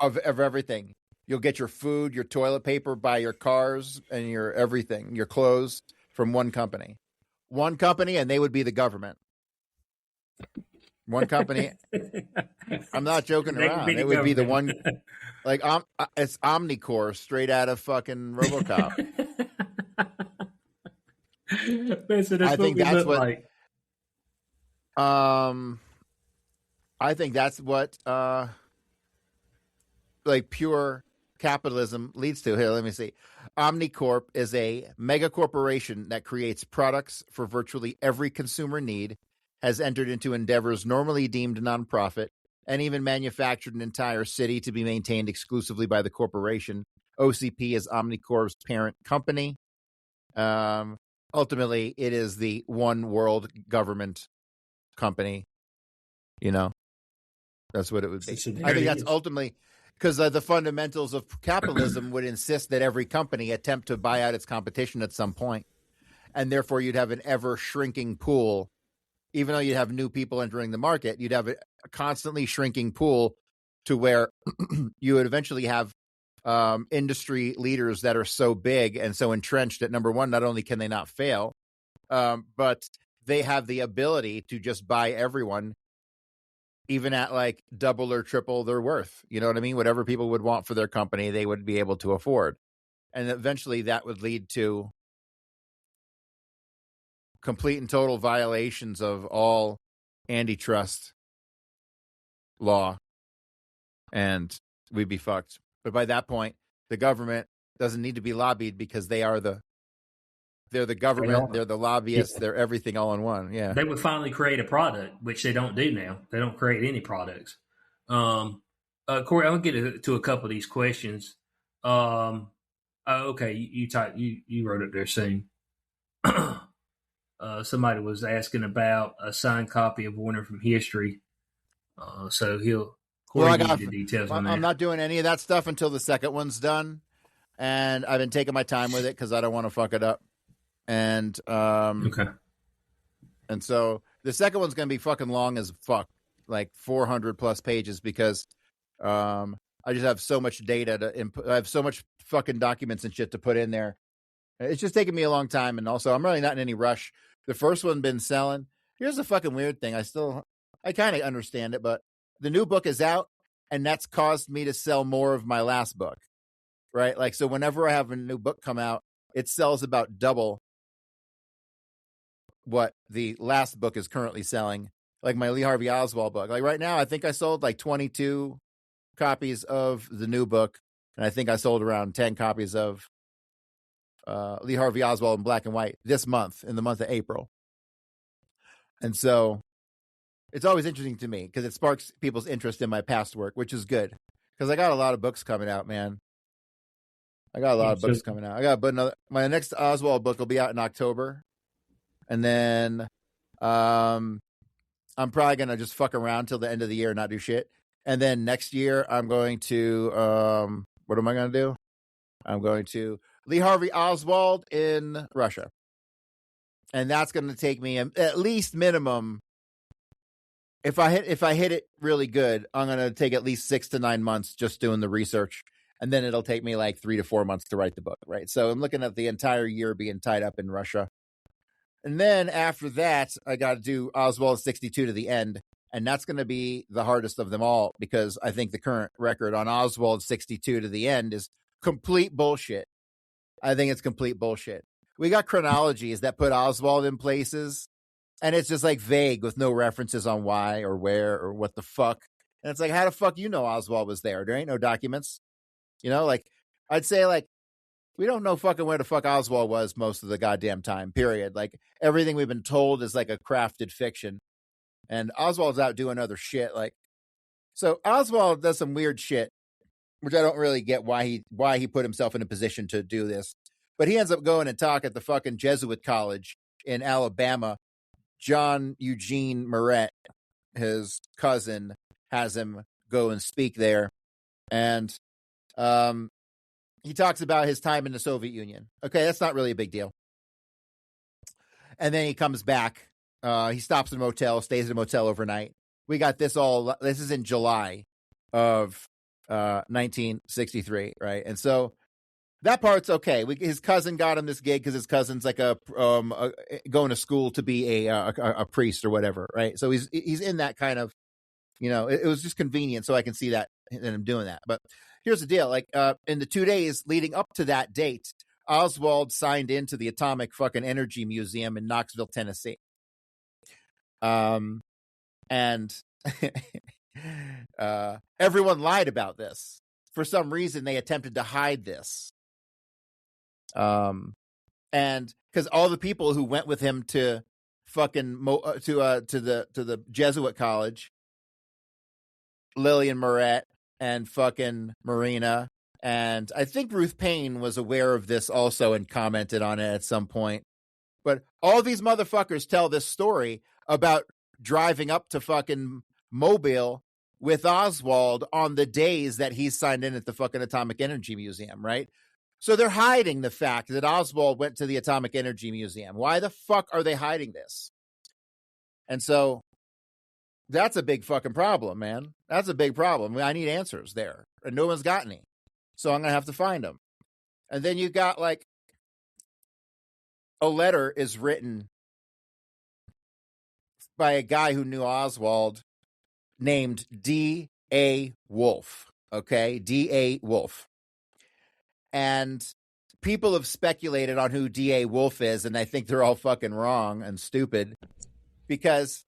Of everything. You'll get your food, your toilet paper, buy your cars, and your everything, your clothes from one company. One company, and they would be the government. One company. I'm not joking around. It would be the one. Like, it's Omnicore straight out of fucking RoboCop. I think that's what. Like. I think that's what like pure capitalism leads to. Here, let me see. Omnicorp is a mega corporation that creates products for virtually every consumer need, has entered into endeavors normally deemed nonprofit, and even manufactured an entire city to be maintained exclusively by the corporation. OCP is Omnicorp's parent company. Ultimately, it is the one world government company. That's what it would be. I think that's ultimately because the fundamentals of capitalism would insist that every company attempt to buy out its competition at some point. and therefore you'd have an ever shrinking pool. Even though you'd have new people entering the market, you'd have a constantly shrinking pool to where you would eventually have industry leaders that are so big and so entrenched that, number one, not only can they not fail, but they have the ability to just buy everyone, even at like double or triple their worth. You know what I mean? Whatever people would want for their company, they would be able to afford. And eventually that would lead to complete and total violations of all antitrust law. And we'd be fucked. But by that point, the government doesn't need to be lobbied because they're the government, they're the lobbyists, they're everything all in one. Yeah. They would finally create a product, which they don't do now. They don't create any products. Corey, I'll get to a couple of these questions. Okay, you wrote it there soon. Somebody was asking about a signed copy of Warner from History. So Corey give you the details on that. I'm not doing any of that stuff until the second one's done. And I've been taking my time with it because I don't want to fuck it up. And okay. And so the second one's going to be fucking long as fuck, like 400 plus pages, because I just have so much data to input. I have so much fucking documents and shit to put in there. It's just taking me a long time. And also, I'm really not in any rush. The first one been selling. Here's the fucking weird thing. I kind of understand it, but the new book is out, and that's caused me to sell more of my last book, right? Like, so whenever I have a new book come out, it sells about double what the last book is currently selling. Like my Lee Harvey Oswald book. Like right now, I think I sold like 22 copies of the new book, and I think I sold around 10 copies of Lee Harvey Oswald in black and white this month, in the month of April. And so it's always interesting to me because it sparks people's interest in my past work, which is good because I got a lot of books coming out, man. I got a lot of books coming out. My next Oswald book will be out in October. And then I'm probably going to just fuck around till the end of the year and not do shit. And then next year I'm going to, what am I going to do? I'm going to Lee Harvey Oswald in Russia. And that's going to take me at least minimum. If I hit it really good, I'm going to take at least 6 to 9 months just doing the research. And then it'll take me like 3 to 4 months to write the book, right? So I'm looking at the entire year being tied up in Russia. And then after that, I got to do Oswald 62 to the end. And that's going to be the hardest of them all because I think the current record on Oswald 62 to the end is complete bullshit. I think it's complete bullshit. We got chronologies that put Oswald in places, and it's just like vague with no references on why or where or what the fuck. And it's like, how the fuck you know Oswald was there? There ain't no documents. You know, like I'd say like, we don't know fucking where the fuck Oswald was most of the goddamn time, period. Like everything we've been told is like a crafted fiction. And Oswald's out doing other shit. Like, so Oswald does some weird shit, which I don't really get why he put himself in a position to do this. But he ends up going and talk at the fucking Jesuit college in Alabama. John Eugene Moret, his cousin, has him go and speak there. And he talks about his time in the Soviet Union. Okay, that's not really a big deal. And then he comes back. He stops in a motel, stays in a motel overnight. We got this this is in July of 1963, right? And so that part's okay. His cousin got him this gig because his cousin's like going to school to be a priest or whatever, right? So he's in that kind of, you know, it was just convenient, so I can see that and him doing that. But here's the deal: like in the 2 days leading up to that date, Oswald signed into the Atomic fucking Energy Museum in Knoxville, Tennessee. And everyone lied about this. For some reason, they attempted to hide this. And because all the people who went with him to fucking to the Jesuit college, Lillian Moret and fucking Marina, and I think Ruth Payne was aware of this also and commented on it at some point. But all these motherfuckers tell this story about driving up to fucking Mobile with Oswald on the days that he's signed in at the fucking Atomic Energy Museum, right? So they're hiding the fact that Oswald went to the Atomic Energy Museum. Why the fuck are they hiding this? And so that's a big fucking problem, man. That's a big problem. I need answers there. And no one's got any. So I'm going to have to find them. And then you got like a letter is written by a guy who knew Oswald named D.A. Wolf. Okay? D.A. Wolf. And people have speculated on who D.A. Wolf is, and I think they're all fucking wrong and stupid. Because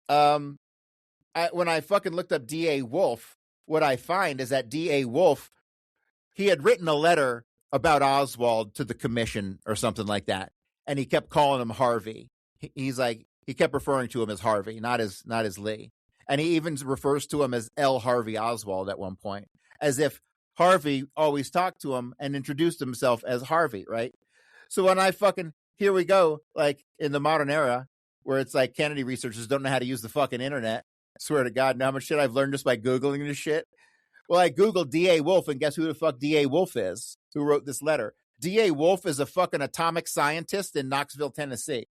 when I fucking looked up D.A. Wolf, what I find is that D.A. Wolf, he had written a letter about Oswald to the commission or something like that. And he kept calling him Harvey. He's like, he kept referring to him as Harvey, not as Lee. And he even refers to him as L. Harvey Oswald at one point, as if Harvey always talked to him and introduced himself as Harvey, right? So when I fucking, here we go, like in the modern era, where it's like Kennedy researchers don't know how to use the fucking internet. I swear to God, know how much shit I've learned just by Googling this shit? Well, I Googled D.A. Wolf, and guess who the fuck D.A. Wolf is, who wrote this letter? D.A. Wolf is a fucking atomic scientist in Knoxville, Tennessee.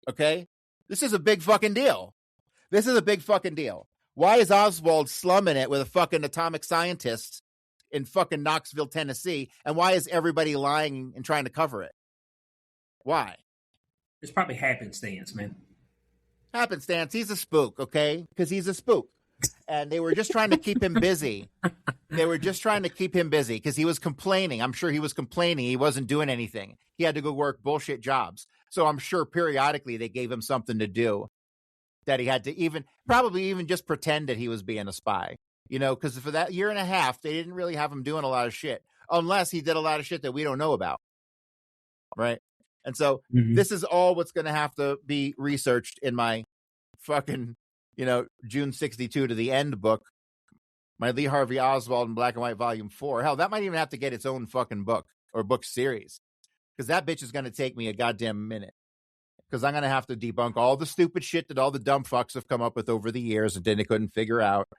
Okay? This is a big fucking deal. This is a big fucking deal. Why is Oswald slumming it with a fucking atomic scientist in fucking Knoxville, Tennessee? And why is everybody lying and trying to cover it? Why? It's probably happenstance, man. Happenstance. He's a spook, okay? Because he's a spook. And they were just trying to keep him busy. They were just trying to keep him busy because he was complaining. I'm sure he was complaining. He wasn't doing anything. He had to go work bullshit jobs. So I'm sure periodically they gave him something to do that he had to probably even just pretend that he was being a spy. You know, because for that year and a half, they didn't really have him doing a lot of shit. Unless he did a lot of shit that we don't know about. Right? And so this is all what's going to have to be researched in my fucking, June 62 to the End book, my Lee Harvey Oswald in Black and White Volume 4. Hell, that might even have to get its own fucking book or book series, because that bitch is going to take me a goddamn minute, because I'm going to have to debunk all the stupid shit that all the dumb fucks have come up with over the years and then they couldn't figure out.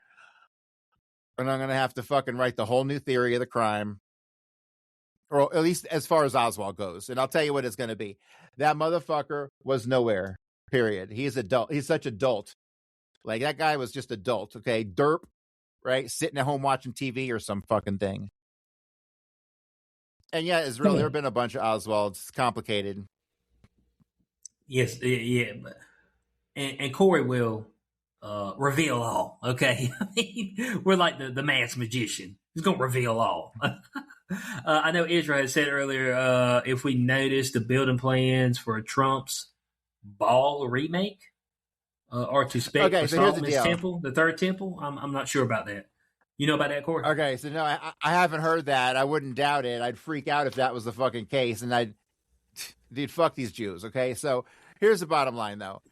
And I'm going to have to fucking write the whole new theory of the crime, or at least as far as Oswald goes. And I'll tell you what it's going to be. That motherfucker was nowhere, period. He's adult. He's such adult. Like, that guy was just adult, okay? Derp, right? Sitting at home watching TV or some fucking thing. And yeah, it's real. There have been a bunch of Oswalds. It's complicated. Yes, yeah. And Corey will reveal all, okay? I mean, we're like the masked magician. He's going to reveal all. I know Israel had said earlier, if we noticed the building plans for Trump's Ball remake, or to spec for Solomon's Temple, the third temple. I'm not sure about that. You know about that, Corey? Okay, so no, I haven't heard that. I wouldn't doubt it. I'd freak out if that was the fucking case, and dude, fuck these Jews, okay? So here's the bottom line, though.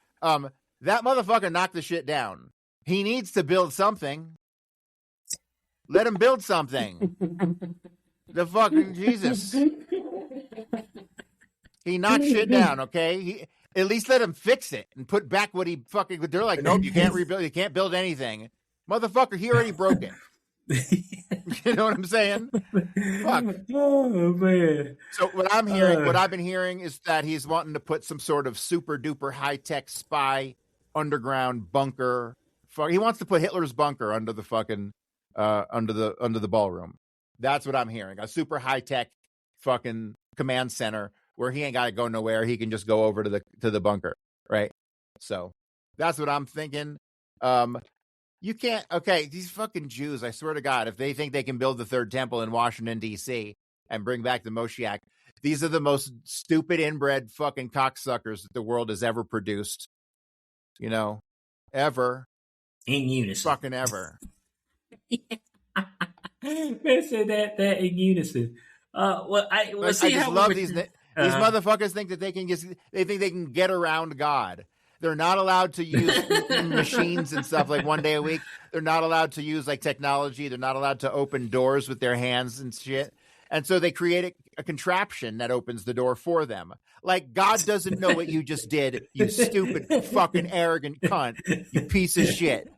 That motherfucker knocked the shit down. He needs to build something. Let him build something. The fucking Jesus. He knocked shit down, okay? At least let him fix it and put back what he fucking... They're like, nope, you can't rebuild. You can't build anything. Motherfucker, he already broke it. You know what I'm saying? Fuck. Oh, man. So what I've been hearing is that he's wanting to put some sort of super duper high tech spy underground bunker. He wants to put Hitler's bunker under the fucking under the ballroom. That's what I'm hearing. A super high tech fucking command center where he ain't got to go nowhere. He can just go over to the bunker, right? So that's what I'm thinking. You can't. Okay, these fucking Jews. I swear to God, if they think they can build the third temple in Washington D.C. and bring back the Moshiach, these are the most stupid inbred fucking cocksuckers that the world has ever produced. You know, ever. In unison. Fucking ever. Man said that in unison. I just love these motherfuckers think that they can get around God. They're not allowed to use machines and stuff like one day a week. They're not allowed to use like technology. They're not allowed to open doors with their hands and shit. And so they create a contraption that opens the door for them. Like, God doesn't know what you just did, you stupid fucking arrogant cunt, you piece of shit.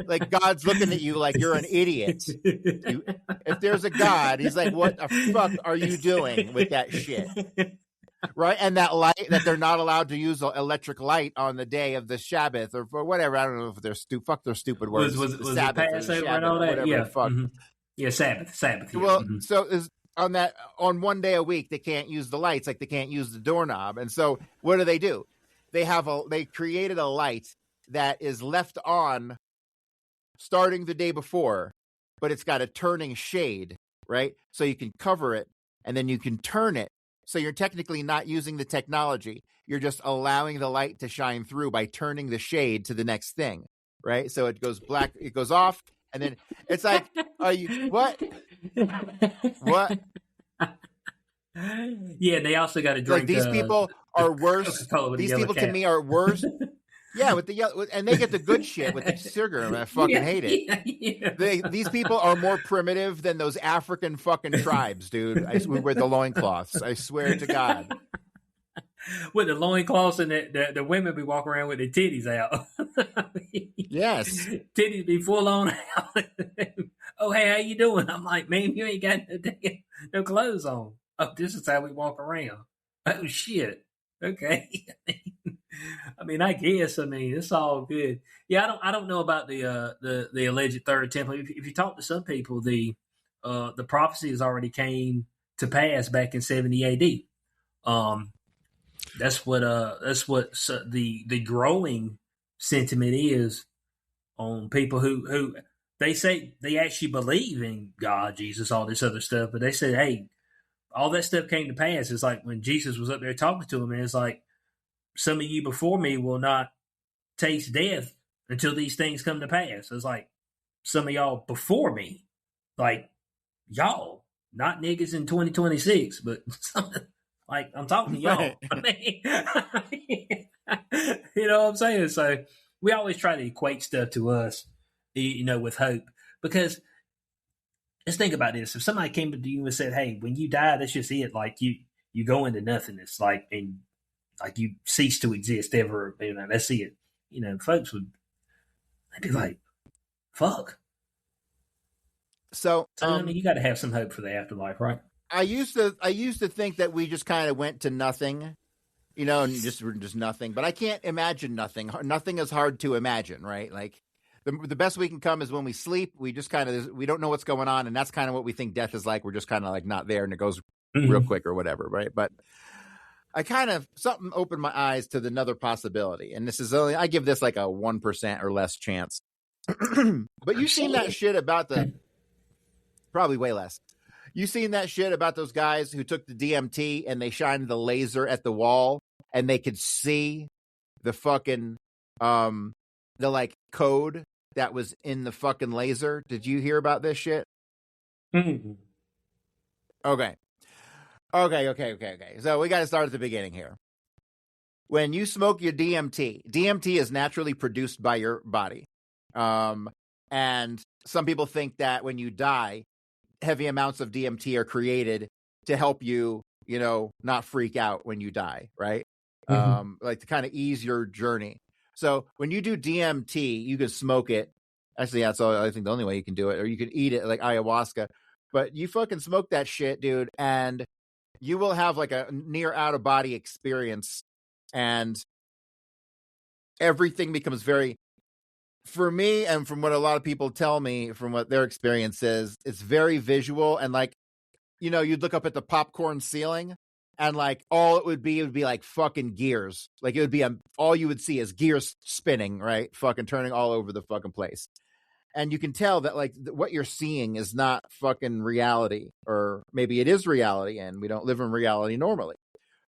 Like, God's looking at you like you're an idiot. If there's a God, he's like, what the fuck are you doing with that shit? Right? And that light, that they're not allowed to use electric light on the day of the Sabbath or whatever. I don't know if they're fuck their stupid words. Was Sabbath it Passover and all that? Yeah. Yeah, Sabbath. Yeah. Well, so is on one day a week they can't use the lights, like they can't use the doorknob. And so what do? They created a light that is left on starting the day before, but it's got a turning shade, right? So you can cover it and then you can turn it. So you're technically not using the technology. You're just allowing the light to shine through by turning the shade to the next thing, right? So it goes black, it goes off. And then it's like, are you what? What? Yeah, they also got to drink. Like these people are worse. These people to me are worse. Yeah, with the yellow, and they get the good shit with the sugar. And I fucking hate it. Yeah. These people are more primitive than those African fucking tribes, dude. We wear the loincloths. I swear to God. With the loincloths and the women be walking around with their titties out. Yes. Titties be full on out. Oh, hey, how you doing? I'm like, man, you ain't got no clothes on. Oh, this is how we walk around. Oh, shit. Okay. I mean, I guess. I mean, it's all good. Yeah, I don't know about the alleged third temple. If you talk to some people, the prophecies already came to pass back in 70 AD. That's what the growing sentiment is on people who they say they actually believe in God, Jesus, all this other stuff, but they said, hey, all that stuff came to pass. It's like when Jesus was up there talking to him, and it's like, some of you before me will not taste death until these things come to pass. It's like some of y'all before me, like y'all, not niggas in 2026, but like I'm talking to y'all. I mean, you know what I'm saying? So we always try to equate stuff to us, with hope, because let's think about this. If somebody came to you and said, hey, when you die, that's just it. Like you go into nothingness, like you cease to exist ever. That's it. Folks they'd be like, fuck. So I mean, you got to have some hope for the afterlife, right? I used to think that we just kind of went to nothing, and just nothing. But I can't imagine nothing. Nothing is hard to imagine, right? Like the best we can come is when we sleep. We just we don't know what's going on, and that's kind of what we think death is like. We're just kind of like not there, and it goes real quick or whatever, right? But I something opened my eyes to another possibility, and this is I give this like a 1% or less chance. But you've seen that shit about probably way less. You seen that shit about those guys who took the DMT and they shined the laser at the wall and they could see the fucking the like code that was in the fucking laser? Did you hear about this shit? Mm-hmm. Okay. So we got to start at the beginning here. When you smoke your DMT is naturally produced by your body. And some people think that when you die, heavy amounts of DMT are created to help you, not freak out when you die, right? Mm-hmm. Like to kind of ease your journey. So when you do DMT, you can smoke it. Actually, that's all. I think the only way you can do it, or you can eat it like ayahuasca. But you fucking smoke that shit, dude, and you will have like a near out of body experience, and everything becomes very, for me, and from what a lot of people tell me from what their experience is, it's very visual. And like, you'd look up at the popcorn ceiling and like all it would be like fucking gears. Like it would be all you would see is gears spinning, right? Fucking turning all over the fucking place. And you can tell that like what you're seeing is not fucking reality, or maybe it is reality and we don't live in reality normally.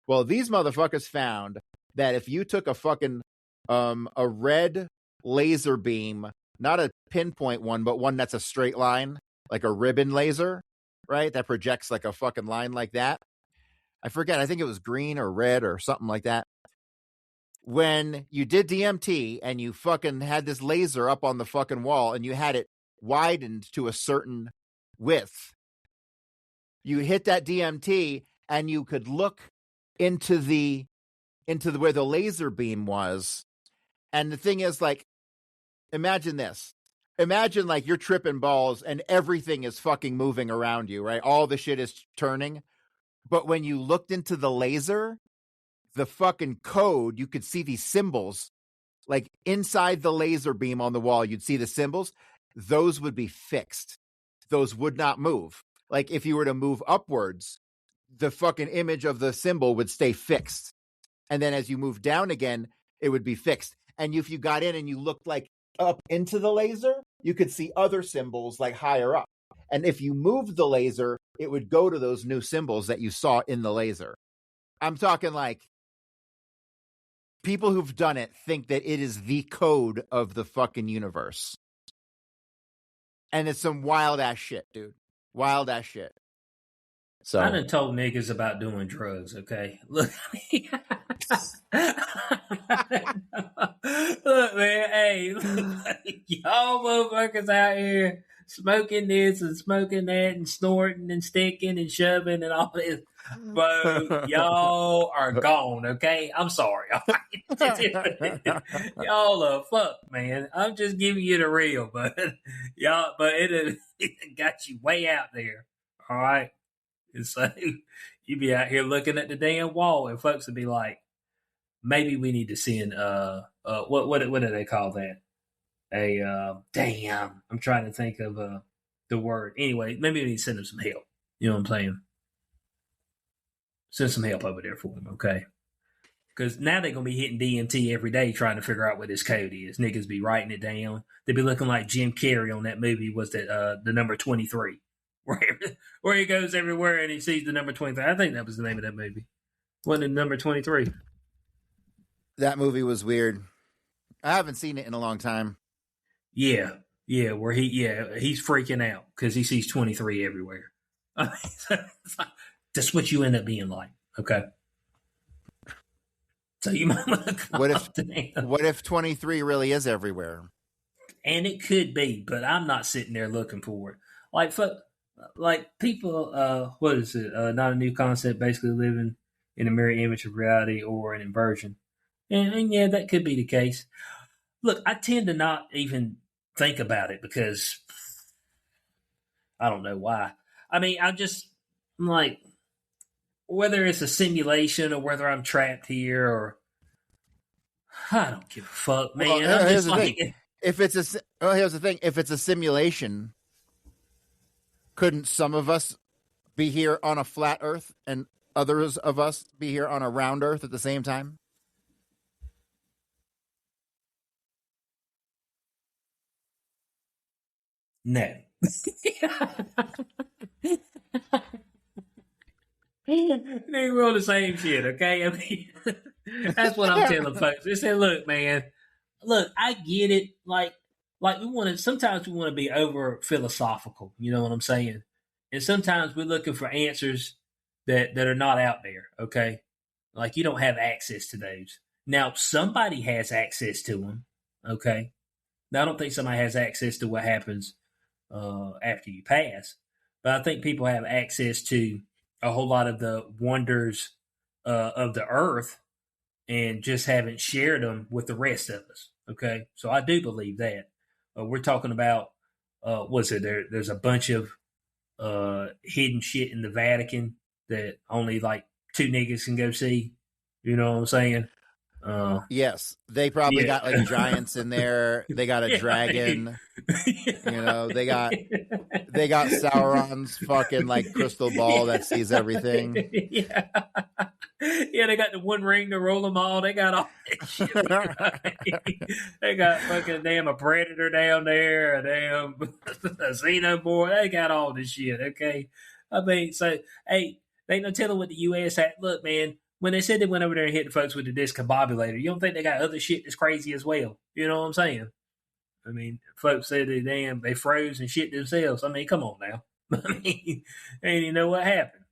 Well, these motherfuckers found that if you took a fucking a red laser beam, not a pinpoint one, but one that's a straight line, like a ribbon laser, right? That projects like a fucking line like that. I forget. I think it was green or red or something like that. When you did DMT and you fucking had this laser up on the fucking wall and you had it widened to a certain width, you hit that DMT and you could look into where the laser beam was. And the thing is, like, imagine this. Imagine like you're tripping balls and everything is fucking moving around you, right? All the shit is turning. But when you looked into the laser, the fucking code, you could see these symbols. Like inside the laser beam on the wall, you'd see the symbols. Those would be fixed. Those would not move. Like if you were to move upwards, the fucking image of the symbol would stay fixed. And then as you move down again, it would be fixed. And if you got in and you looked like up into the laser, you could see other symbols like higher up. And if you moved the laser, it would go to those new symbols that you saw in the laser. I'm talking like people who've done it think that it is the code of the fucking universe. And it's some wild ass shit, dude. Wild ass shit. So I done told niggas about doing drugs, okay? Look, look, man, hey, look, y'all motherfuckers out here smoking this and smoking that and snorting and sticking and shoving and all this. Bro, y'all are gone, okay? I'm sorry. Y'all are fuck, man. I'm just giving you the real, but y'all, but it got you way out there, all right? And so you be out here looking at the damn wall, and folks would be like, maybe we need to send what do they call that? Damn, I'm trying to think of the word. Anyway, maybe we need to send them some help. You know what I'm saying? Send some help over there for them, okay? Because now they're gonna be hitting DMT every day trying to figure out what this code is. Niggas be writing it down. They be looking like Jim Carrey on that movie. Was that the number 23? Where he goes everywhere and he sees the number 23. I think that was the name of that movie. Wasn't it number 23? that movie was weird. I haven't seen it in a long time. Yeah, where he's freaking out because he sees 23 everywhere. That's what you end up being like, okay? So you might want to what if 23 really is everywhere? And it could be, but I'm not sitting there looking for it. Like people, what is it? Not a new concept, basically living in a mirror image of reality or an inversion. And yeah, that could be the case. Look, I tend to not even think about it because I don't know why. I mean, I'm like, whether it's a simulation or whether I'm trapped here or I don't give a fuck, man. Well, here's the thing. Here's the thing. If it's a simulation, couldn't some of us be here on a flat Earth and others of us be here on a round Earth at the same time? No. We're on the same shit, okay? I mean, that's what I'm telling folks. They say, look, man, I get it. Like sometimes we want to be over philosophical, you know what I'm saying? And sometimes we're looking for answers that are not out there, okay? Like you don't have access to those. Now, somebody has access to them, okay? Now, I don't think somebody has access to what happens after you pass, but I think people have access to a whole lot of the wonders of the earth and just haven't shared them with the rest of us. Okay. So I do believe that. We're talking about, there's a bunch of hidden shit in the Vatican that only like 2 niggas can go see. You know what I'm saying? Yes, they probably got like giants in there. They got a dragon. You know, they got Sauron's fucking like crystal ball that sees everything. Yeah, they got the one ring to roll them all. They got all that shit. They got fucking a predator down there, a xenomorph. They got all this shit. Okay, I mean, so hey, they ain't no telling what the U.S. had. Look, man. When they said they went over there and hit the folks with the discombobulator, you don't think they got other shit that's crazy as well? You know what I'm saying? I mean, folks said they froze and shit themselves. I mean, come on now. I mean, and you know what happened.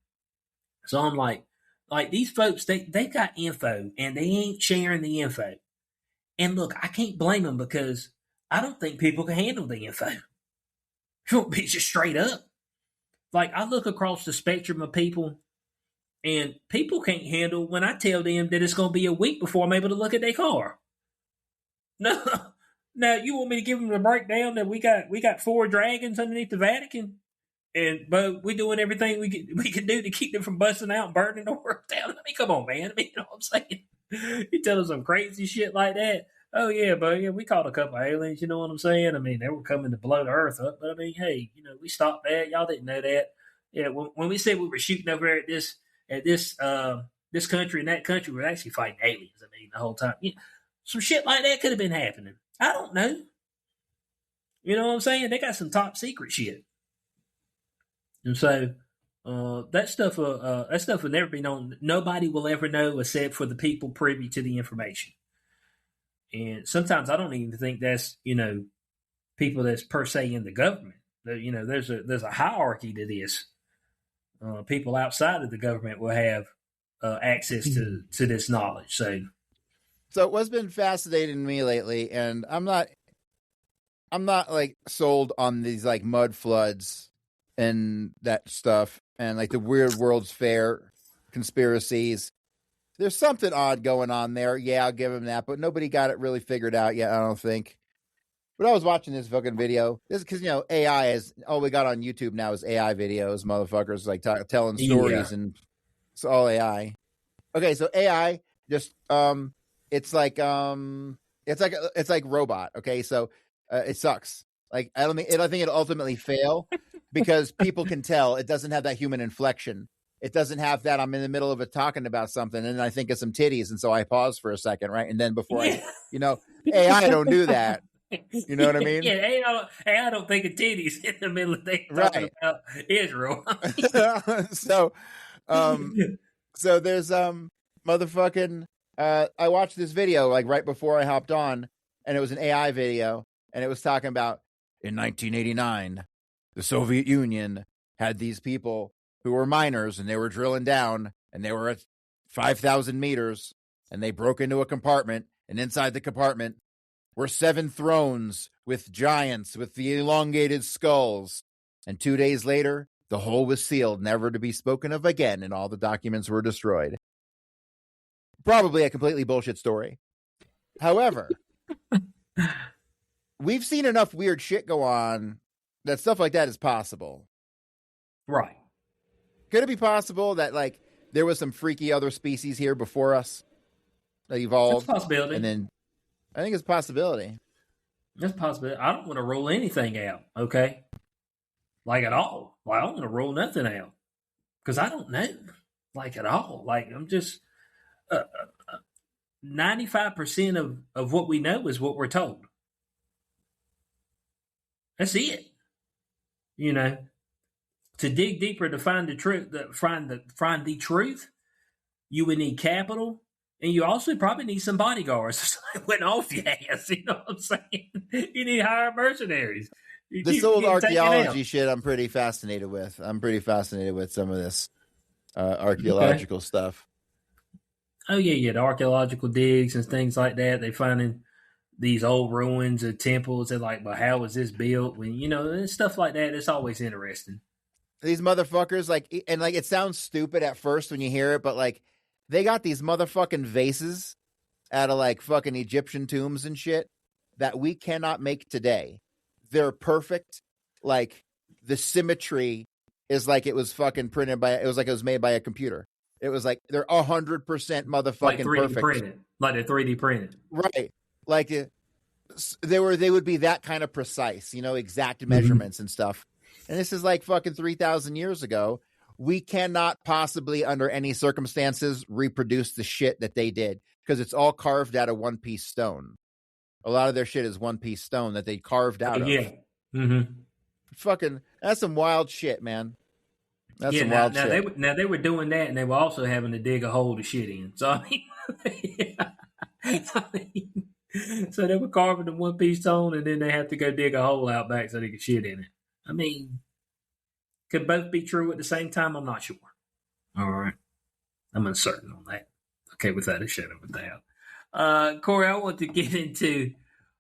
So I'm like these folks, they got info and they ain't sharing the info. And look, I can't blame them because I don't think people can handle the info. You won't be just straight up. Like I look across the spectrum of people, and people can't handle when I tell them that it's going to be a week before I'm able to look at their car. No, now you want me to give them the breakdown that we got 4 dragons underneath the Vatican, but we're doing everything we can do to keep them from busting out and burning the world down. I mean, come on, man. I mean, you know what I'm saying? You tell us some crazy shit like that. Oh yeah, but yeah, we caught a couple of aliens. You know what I'm saying? I mean, they were coming to blow the earth up. But I mean, hey, we stopped that. Y'all didn't know that. Yeah, when we said we were shooting over there at this country and that country, we were actually fighting aliens. I mean, the whole time. Some shit like that could have been happening. I don't know. You know what I'm saying? They got some top secret shit, and so that stuff will never be known. Nobody will ever know except for the people privy to the information. And sometimes I don't even think that's people that's per se in the government. There's a hierarchy to this. People outside of the government will have access to this knowledge. So what's been fascinating to me lately, and I'm not like sold on these like mud floods and that stuff, and like the Weird World's Fair conspiracies. There's something odd going on there. Yeah, I'll give him that, but nobody got it really figured out yet, I don't think. But I was watching this fucking video. This is because, AI is all we got on YouTube now is AI videos, motherfuckers like telling stories, and it's all AI. Okay, so AI just it's like robot. Okay, so it sucks. Like I don't think it'll ultimately fail because people can tell it doesn't have that human inflection. It doesn't have that. I'm in the middle of it talking about something, and I think of some titties, and so I pause for a second, right? And then before AI don't do that. You know what I mean? Yeah, AI don't think of titties in the middle of things talking about Israel. So there's motherfucking. I watched this video like right before I hopped on, and it was an AI video, and it was talking about in 1989, the Soviet Union had these people who were miners, and they were drilling down, and they were at 5,000 meters, and they broke into a compartment, and inside the compartment were 7 thrones with giants with the elongated skulls. And 2 days later, the hole was sealed, never to be spoken of again, and all the documents were destroyed. Probably a completely bullshit story. However, we've seen enough weird shit go on that stuff like that is possible. Right. Could it be possible that like there was some freaky other species here before us that evolved? That's a possibility. And then I think it's a possibility. That's a possibility. I don't want to rule anything out, okay? Like at all. Like I don't want to rule nothing out. Because I don't know. Like at all. Like I'm just 95% of what we know is what we're told. That's it. To dig deeper to find the truth, find the truth, you would need capital, and you also probably need some bodyguards. So it went off your ass. You know what I'm saying? You need higher mercenaries. This old archaeology shit, I'm pretty fascinated with. I'm pretty fascinated with some of this archaeological stuff. Oh yeah, the archaeological digs and things like that. They finding these old ruins of temples. They're like, well, how was this built? When stuff like that, it's always interesting. These motherfuckers, it sounds stupid at first when you hear it, but like they got these motherfucking vases out of like fucking Egyptian tombs and shit that we cannot make today. They're perfect. Like the symmetry is like it was fucking printed by. It was like it was made by a computer. It was like they're 100% motherfucking like 3D perfect. Printed. Like they're 3D printed. Right. Like they would be that kind of precise. Exact measurements and stuff. And this is like fucking 3,000 years ago. We cannot possibly, under any circumstances, reproduce the shit that they did because it's all carved out of one-piece stone. A lot of their shit is one-piece stone that they carved out of. Yeah. Mm-hmm. Fucking, that's some wild shit, man. That's some wild shit. They were doing that, and they were also having to dig a hole to shit in. So, so they were carving the one-piece stone, and then they had to go dig a hole out back so they could shit in it. I mean, could both be true at the same time? I'm not sure. All right. I'm uncertain on that. Okay, without a shadow of a doubt. Corey, I want to get into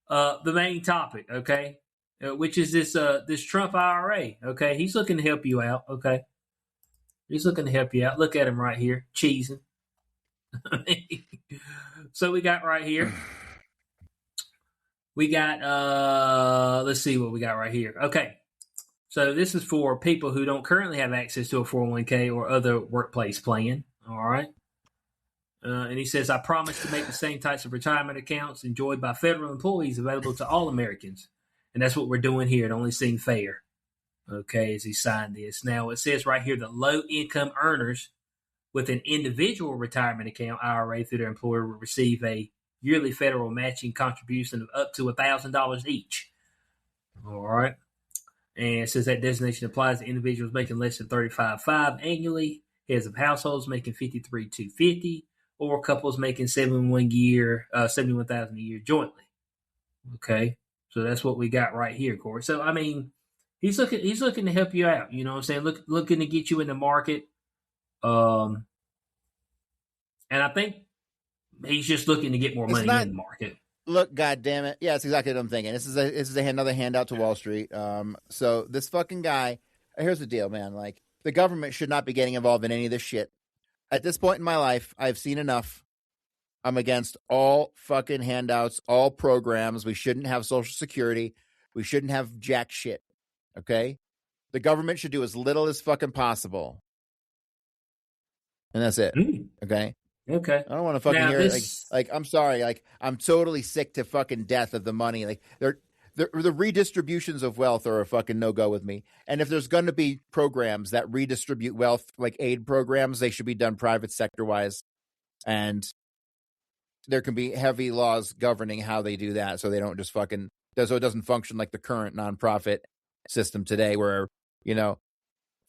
the main topic, okay? which is this Trump IRA. Okay, he's looking to help you out. Okay, he's looking to help you out. Look at him right here, cheesing. So we got right here. We got let's see what we got right here. Okay. So this is for people who don't currently have access to a 401k or other workplace plan. All right. And he says, I promise to make the same types of retirement accounts enjoyed by federal employees available to all Americans. And that's what we're doing here. It only seemed fair. Okay, as he signed this. Now, it says right here that low-income earners with an individual retirement account, IRA, through their employer will receive a yearly federal matching contribution of up to $1,000 each. All right. And it says that designation applies to individuals making less than $35,500 annually, heads of households making $53,250, or couples making $71,000 a year jointly. Okay, so that's what we got right here, Corey. So I mean, he's looking to help you out. You know what I'm saying? Looking to get you in the market. And I think he's just looking to get more money in the market. Look, God damn it. Yeah, that's exactly what I'm thinking. This is another handout to Wall Street. So this fucking guy, here's the deal, man. Like, the government should not be getting involved in any of this shit. At this point in my life, I've seen enough. I'm against all fucking handouts, all programs. We shouldn't have Social Security. We shouldn't have jack shit. Okay? The government should do as little as fucking possible. And that's it. Okay? Okay. I don't want to fucking hear it. Like, I'm sorry. Like, I'm totally sick to fucking death of the money. Like, the redistributions of wealth are a fucking no-go with me. And if there's going to be programs that redistribute wealth, like aid programs, they should be done private sector-wise. And there can be heavy laws governing how they do that, so they don't just fucking, so it doesn't function like the current nonprofit system today, where, you know,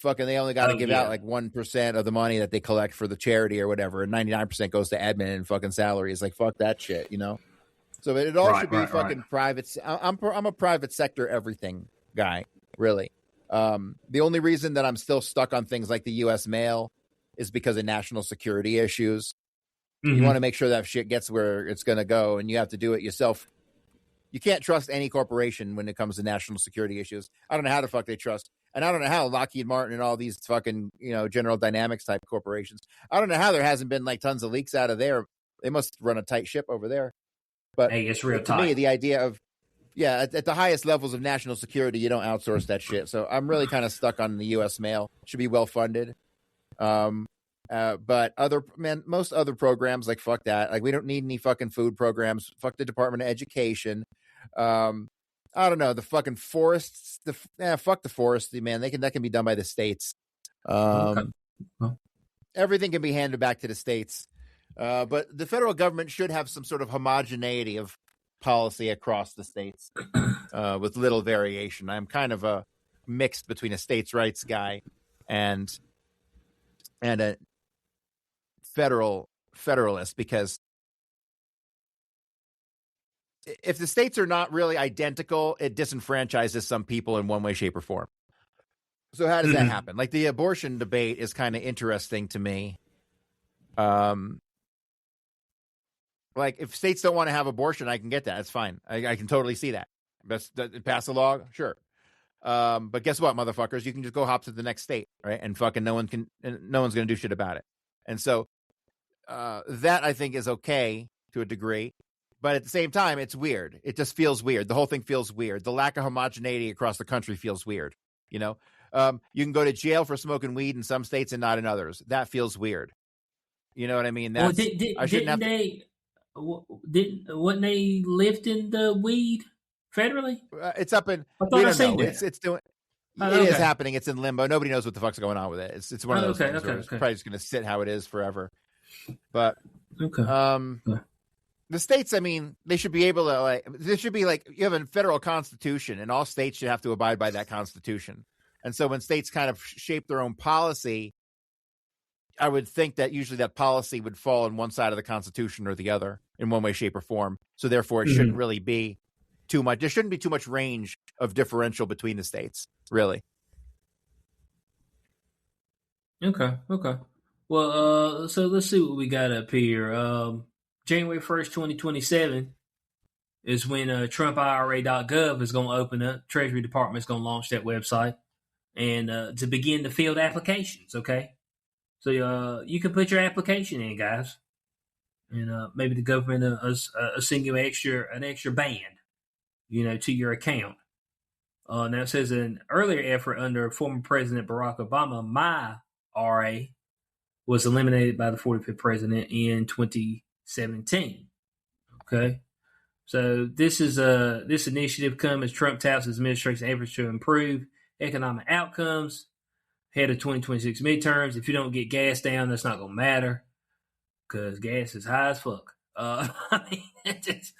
fucking they only got to give out like 1% of the money that they collect for the charity or whatever, and 99% goes to admin and fucking salaries. Like, fuck that shit, you know. So it all should be fucking private. I'm a private sector everything guy, really. The only reason that I'm still stuck on things like the U.S. mail is because of national security issues. You want to make sure that shit gets where it's going to go, and you have to do it yourself. You can't trust any corporation when it comes to national security issues. I don't know how the fuck they trust. And I don't know how Lockheed Martin and all these fucking, you know, General Dynamics type corporations, I don't know how there hasn't been like tons of leaks out of there. They must run a tight ship over there. But hey, it's real to tight. me, the idea of, at the highest levels of national security, you don't outsource that shit. So I'm really kind of stuck on the U.S. mail. It should be well funded. But most other programs, like, fuck that. Like, we don't need any fucking food programs. Fuck the Department of Education. I don't know, the fucking forests. Fuck the forestry, man. That can be done by the states. Everything can be handed back to the states. But the federal government should have some sort of homogeneity of policy across the states, with little variation. I'm kind of a mixed between a states' rights guy and a federalist, because if the states are not really identical, it disenfranchises some people in one way, shape, or form. So how does that happen? Like, the abortion debate is kind of interesting to me. Like, if states don't want to have abortion, I can get that. That's fine. I can totally see that. Pass a law, sure. But guess what, motherfuckers? You can just go hop to the next state, right? And fucking no one's going to do shit about it. And so that, I think, is okay to a degree. But at the same time, it's weird. It just feels weird. The whole thing feels weird. The lack of homogeneity across the country feels weird. You know, you can go to jail for smoking weed in some states and not in others. That feels weird. You know what I mean? That's, wasn't they lifting the weed federally? It's up in. I thought I seen that. It's doing. It is happening. It's in limbo. Nobody knows what the fuck's going on with it. It's one of those things where it's probably just going to sit how it is forever. But the states, I mean, they should be able to, like, there should be, like, you have a federal constitution, and all states should have to abide by that constitution. And so when states kind of shape their own policy, I would think that usually that policy would fall on one side of the constitution or the other in one way, shape, or form. So therefore, it shouldn't really be too much. There shouldn't be too much range of differential between the states, really. Okay. Well, so let's see what we got up here. January 1st, 2027, is when TrumpIRA.gov is going to open up. Treasury Department is going to launch that website and to begin the field applications. Okay, so you can put your application in, guys, and maybe the government will send you an extra band, to your account. Now it says an earlier effort under former President Barack Obama, my RA was eliminated by the 45th president in 2017. Okay. So this initiative comes as Trump touts his administration's efforts to improve economic outcomes ahead of 2026 midterms. If you don't get gas down, that's not going to matter because gas is high as fuck. I mean, that's just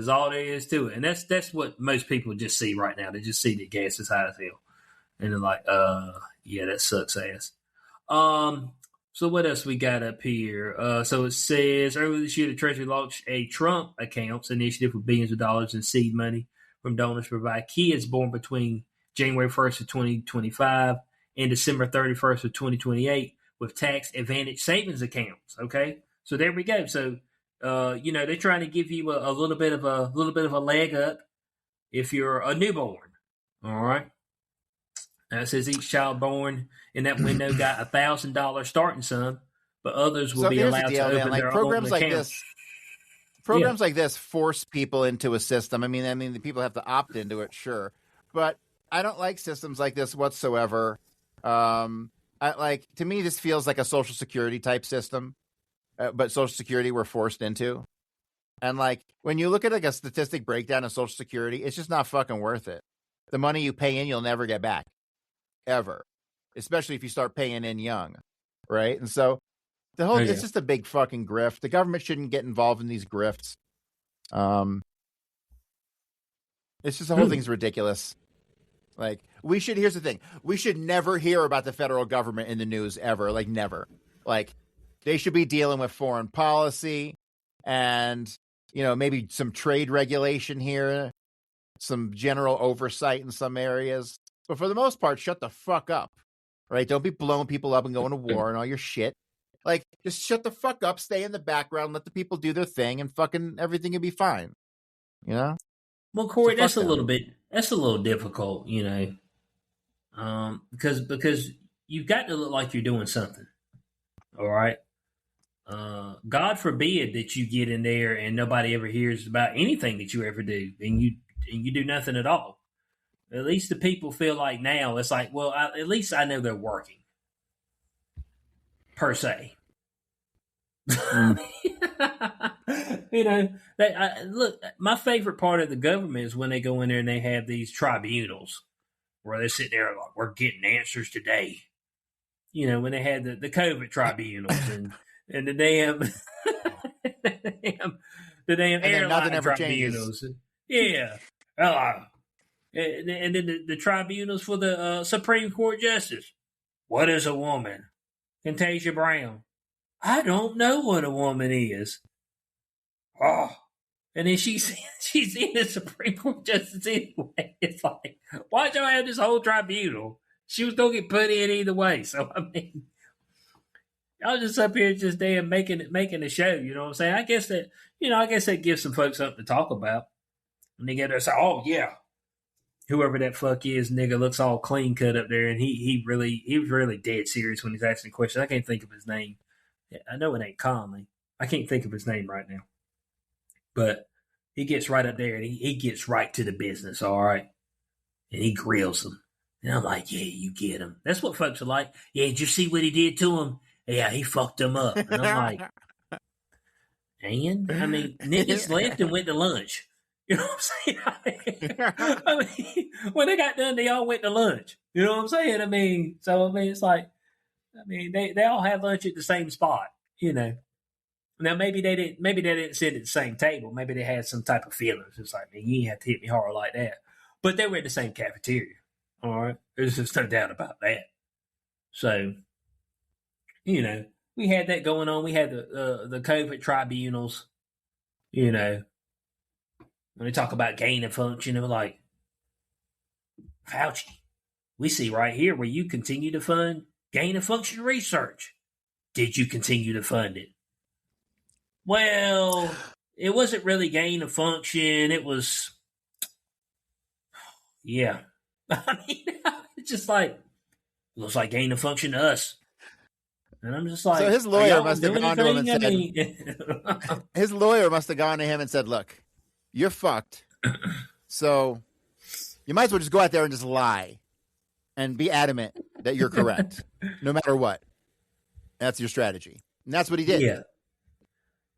all there is to it. And that's what most people just see right now. They just see that gas is high as hell. And they're like, yeah, that sucks ass. So what else we got up here? So it says earlier this year, the Treasury launched a Trump accounts initiative with billions of dollars in seed money from donors to provide kids born between January 1st of 2025 and December 31st of 2028 with tax advantage savings accounts. Okay, so there we go. So they're trying to give you a little bit of a leg up if you're a newborn. All right. It says each child born in that window got $1,000 starting sum, but others will be allowed to open their programs own like account. Programs like this force people into a system. I mean, the people have to opt into it, sure, but I don't like systems like this whatsoever. To me, this feels like a Social Security type system, but Social Security we're forced into. And when you look at a statistic breakdown of Social Security, it's just not fucking worth it. The money you pay in, you'll never get back. Ever, especially if you start paying in young, right? And so it's just a big fucking grift. The government shouldn't get involved in these grifts. It's just the whole thing's ridiculous. Here's the thing. We should never hear about the federal government in the news ever. Never. They should be dealing with foreign policy and, maybe some trade regulation here, some general oversight in some areas. But for the most part, shut the fuck up, right? Don't be blowing people up and going to war and all your shit. Just shut the fuck up, stay in the background, let the people do their thing, and fucking everything will be fine. Well, Corey, that's a little difficult, because you've got to look like you're doing something. All right. God forbid that you get in there and nobody ever hears about anything that you ever do, and you do nothing at all. At least the people feel like now it's like, well, at least I know they're working, per se. Look, my favorite part of the government is when they go in there and they have these tribunals where they sit there like, we're getting answers today. When they had the COVID tribunals and the damn airline tribunals. Changes. Yeah. And then the tribunals for the Supreme Court justice. What is a woman? Fantasia Brown. I don't know what a woman is. Oh. And then she's in the Supreme Court justice anyway. It's like, why'd y'all have this whole tribunal? She was going to get put in either way. So, I mean, y'all just up here just damn making a show. You know what I'm saying? I guess that gives some folks something to talk about. And they get there and say, oh, yeah. Whoever that fuck is, nigga, looks all clean cut up there, and he was really dead serious when he's asking questions. I can't think of his name. I know it ain't Conley. I can't think of his name right now. But he gets right up there, and he gets right to the business, all right? And he grills them. And I'm like, yeah, you get him. That's what folks are like. Yeah, did you see what he did to him? Yeah, he fucked him up. And I'm like, and? I mean, niggas left and went to lunch. You know what I'm saying? I mean, when they got done, they all went to lunch. You know what I'm saying? It's like, they all had lunch at the same spot, Now maybe they didn't sit at the same table. Maybe they had some type of feelings. It's like, man, you ain't have to hit me hard like that. But they were in the same cafeteria. All right. There's just no doubt about that. So, we had that going on. We had the COVID tribunals, when they talk about gain of function, they're like, Fauci, we see right here where you continue to fund gain of function research. Did you continue to fund it? Well, it wasn't really gain of function. It was, yeah. I mean, it's just like, looks like gain of function to us. And I'm just like, So his lawyer must have gone to him and said, his lawyer must have gone to him and said, look, you're fucked. So you might as well just go out there and just lie and be adamant that you're correct, no matter what. That's your strategy. And that's what he did. Yeah.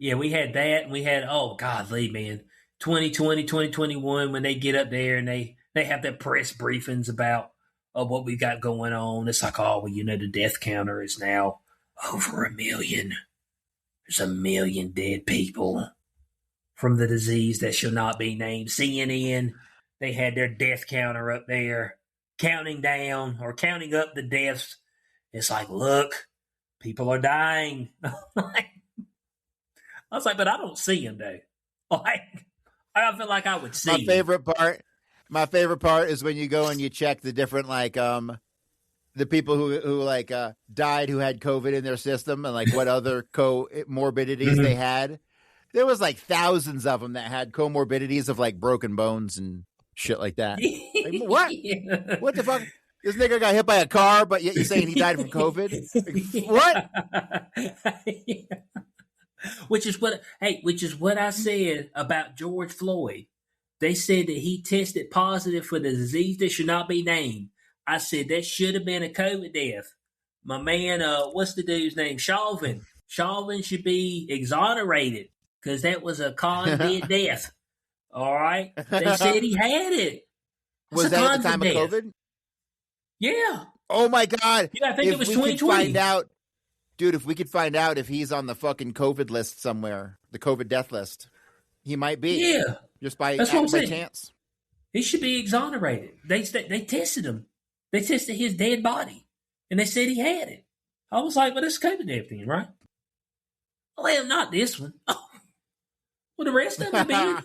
Yeah, we had that, and we had, oh, golly, man, 2020, 2021, when they get up there and they have their press briefings about what we got going on. It's like, oh, well, the death counter is now over 1 million. There's 1 million dead people from the disease that shall not be named. CNN, they had their death counter up there, counting down or counting up the deaths. It's like, look, people are dying. I was like, but I don't see them, though. Like, I feel like I would see My favorite part is when you go and you check the different, like, the people who died who had COVID in their system and like what other comorbidities they had. There was like thousands of them that had comorbidities of like broken bones and shit like that. Like, what? What the fuck? This nigga got hit by a car, but yet you're saying he died from COVID? Like, what? Which is what I said about George Floyd. They said that he tested positive for the disease that should not be named. I said that should have been a COVID death. My man, what's the dude's name? Chauvin. Chauvin should be exonerated because that was a con-vid death. All right? They said he had it. Was that at the time of COVID? Yeah. Oh, my God. Yeah, I think it was 2020. If we could find out if he's on the fucking COVID list somewhere, the COVID death list, he might be. Yeah. Just by chance. He should be exonerated. They tested him. They tested his dead body, and they said he had it. I was like, well, that's COVID death then, right? Well, not this one. Oh. Well, the rest of them did.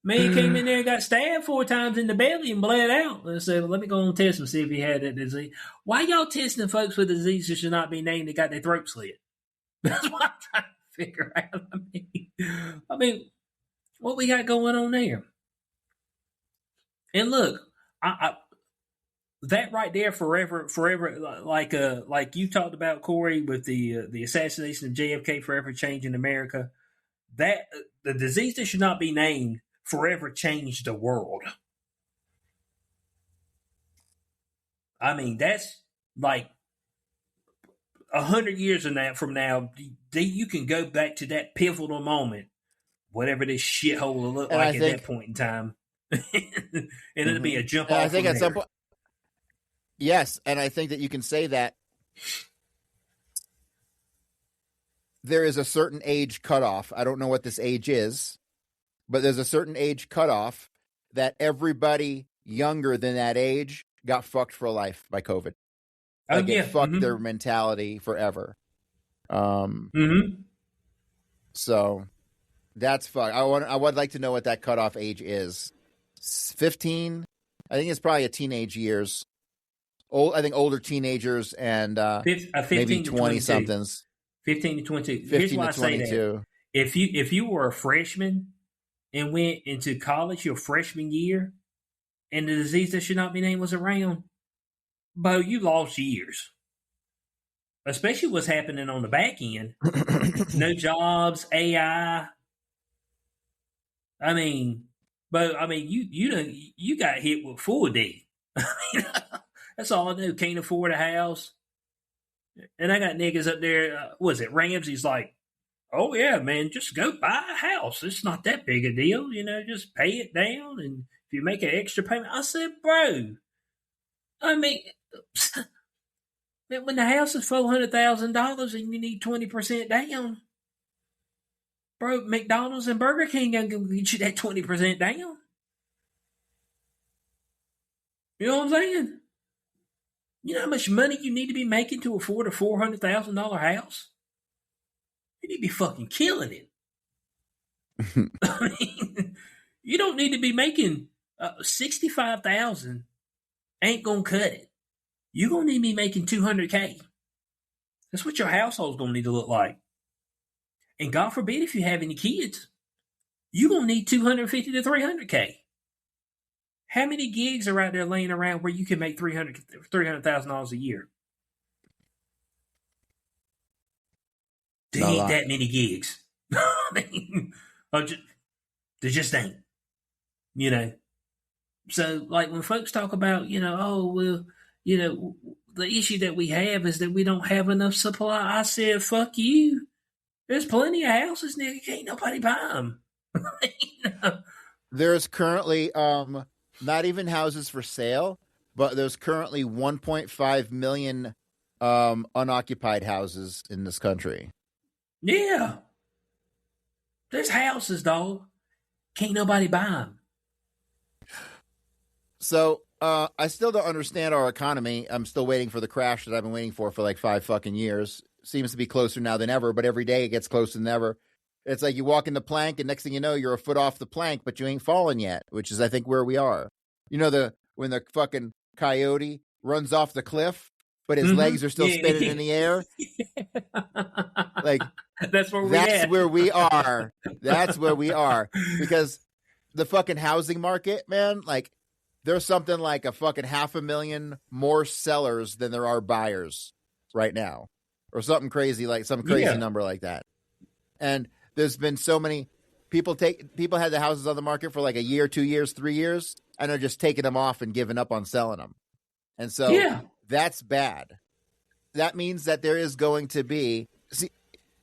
Man came in there and got stabbed 4 times in the belly and bled out. And said, well, let me go and test him, see if he had that disease. Why y'all testing folks with diseases that should not be named that got their throat slit? That's what I'm trying to figure out. I mean, what we got going on there? And look, that right there, forever, like you talked about, Corey, with the assassination of JFK, forever changing America. That the disease that should not be named forever changed the world. I mean, that's like 100 years from now, you can go back to that pivotal moment, whatever this shithole will look like at that point in time, and it'll be a jump off. I think at some point, yes, and I think that you can say that there is a certain age cutoff. I don't know what this age is, but there's a certain age cutoff that everybody younger than that age got fucked for life by COVID. Like it fucked their mentality forever. So that's fucked. I would like to know what that cutoff age is. 15. I think it's probably a teenage years. I think older teenagers and maybe 20 somethings. 15 to 22. Here's why I say that. If you were a freshman and went into college your freshman year, and the disease that should not be named was around, Bo, you lost years. Especially what's happening on the back end. No jobs, AI. I mean, Bo, you got hit with full D. That's all I know. Can't afford a house. And I got niggas up there, Ramsey's like, oh yeah, man, just go buy a house. It's not that big a deal, just pay it down. And if you make an extra payment, I said, bro, I mean, when the house is $400,000 and you need 20% down, bro, McDonald's and Burger King ain't gonna get you that 20% down. You know what I'm saying? You know how much money you need to be making to afford a $400,000 house? You need to be fucking killing it. I mean, you don't need to be making $65,000. Ain't gonna cut it. You're gonna need to be making $200K. That's what your household's gonna need to look like. And God forbid if you have any kids, you're going to need 250 to 300K. How many gigs are out there laying around where you can make $300,000 a year? There ain't that many gigs. There just ain't. You know? So, like, when folks talk about, the issue that we have is that we don't have enough supply. I said, fuck you. There's plenty of houses, nigga. Can't nobody buy them. There's currently not even houses for sale, but there's currently 1.5 million unoccupied houses in this country. Yeah. There's houses, dog. Can't nobody buy them. So I still don't understand our economy. I'm still waiting for the crash that I've been waiting for like 5 fucking years. Seems to be closer now than ever, but every day it gets closer than ever. It's like you walk in the plank, and next thing you know, you're a foot off the plank, but you ain't fallen yet, which is, I think, where we are. You know, when the fucking coyote runs off the cliff, but his legs are still spinning in the air? Like, that's where we are. That's where we are. Because the fucking housing market, man, like, there's something like a fucking 500,000 more sellers than there are buyers right now. Or something crazy, like some crazy number like that. And there's been so many people had the houses on the market for like a year, 2 years, 3 years, and are just taking them off and giving up on selling them. And so that's bad. That means that there is going to be,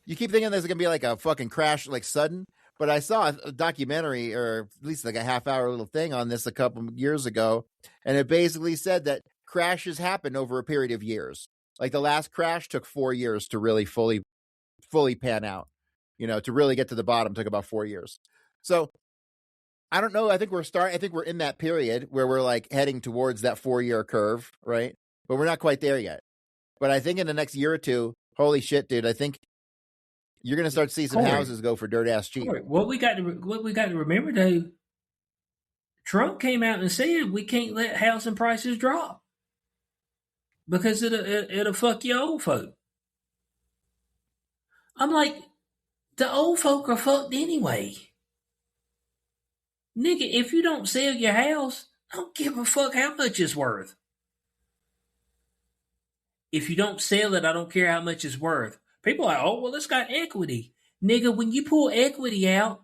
you keep thinking there's going to be like a fucking crash, like sudden, but I saw a documentary, or at least like a half-hour little thing on this a couple years ago, and it basically said that crashes happen over a period of years. Like the last crash took 4 years to really fully pan out. To really get to the bottom took about 4 years. So I don't know. I think we're in that period where we're like heading towards that 4-year curve, right? But we're not quite there yet. But I think in the next year or two, holy shit, dude, I think you're going to start to see some houses go for dirt ass cheap. What we got to remember though, Trump came out and said we can't let housing prices drop because it'll fuck you old folk. I'm like, the old folk are fucked anyway. Nigga, if you don't sell your house, I don't give a fuck how much it's worth. If you don't sell it, I don't care how much it's worth. People are like, oh, well, it's got equity. Nigga, when you pull equity out,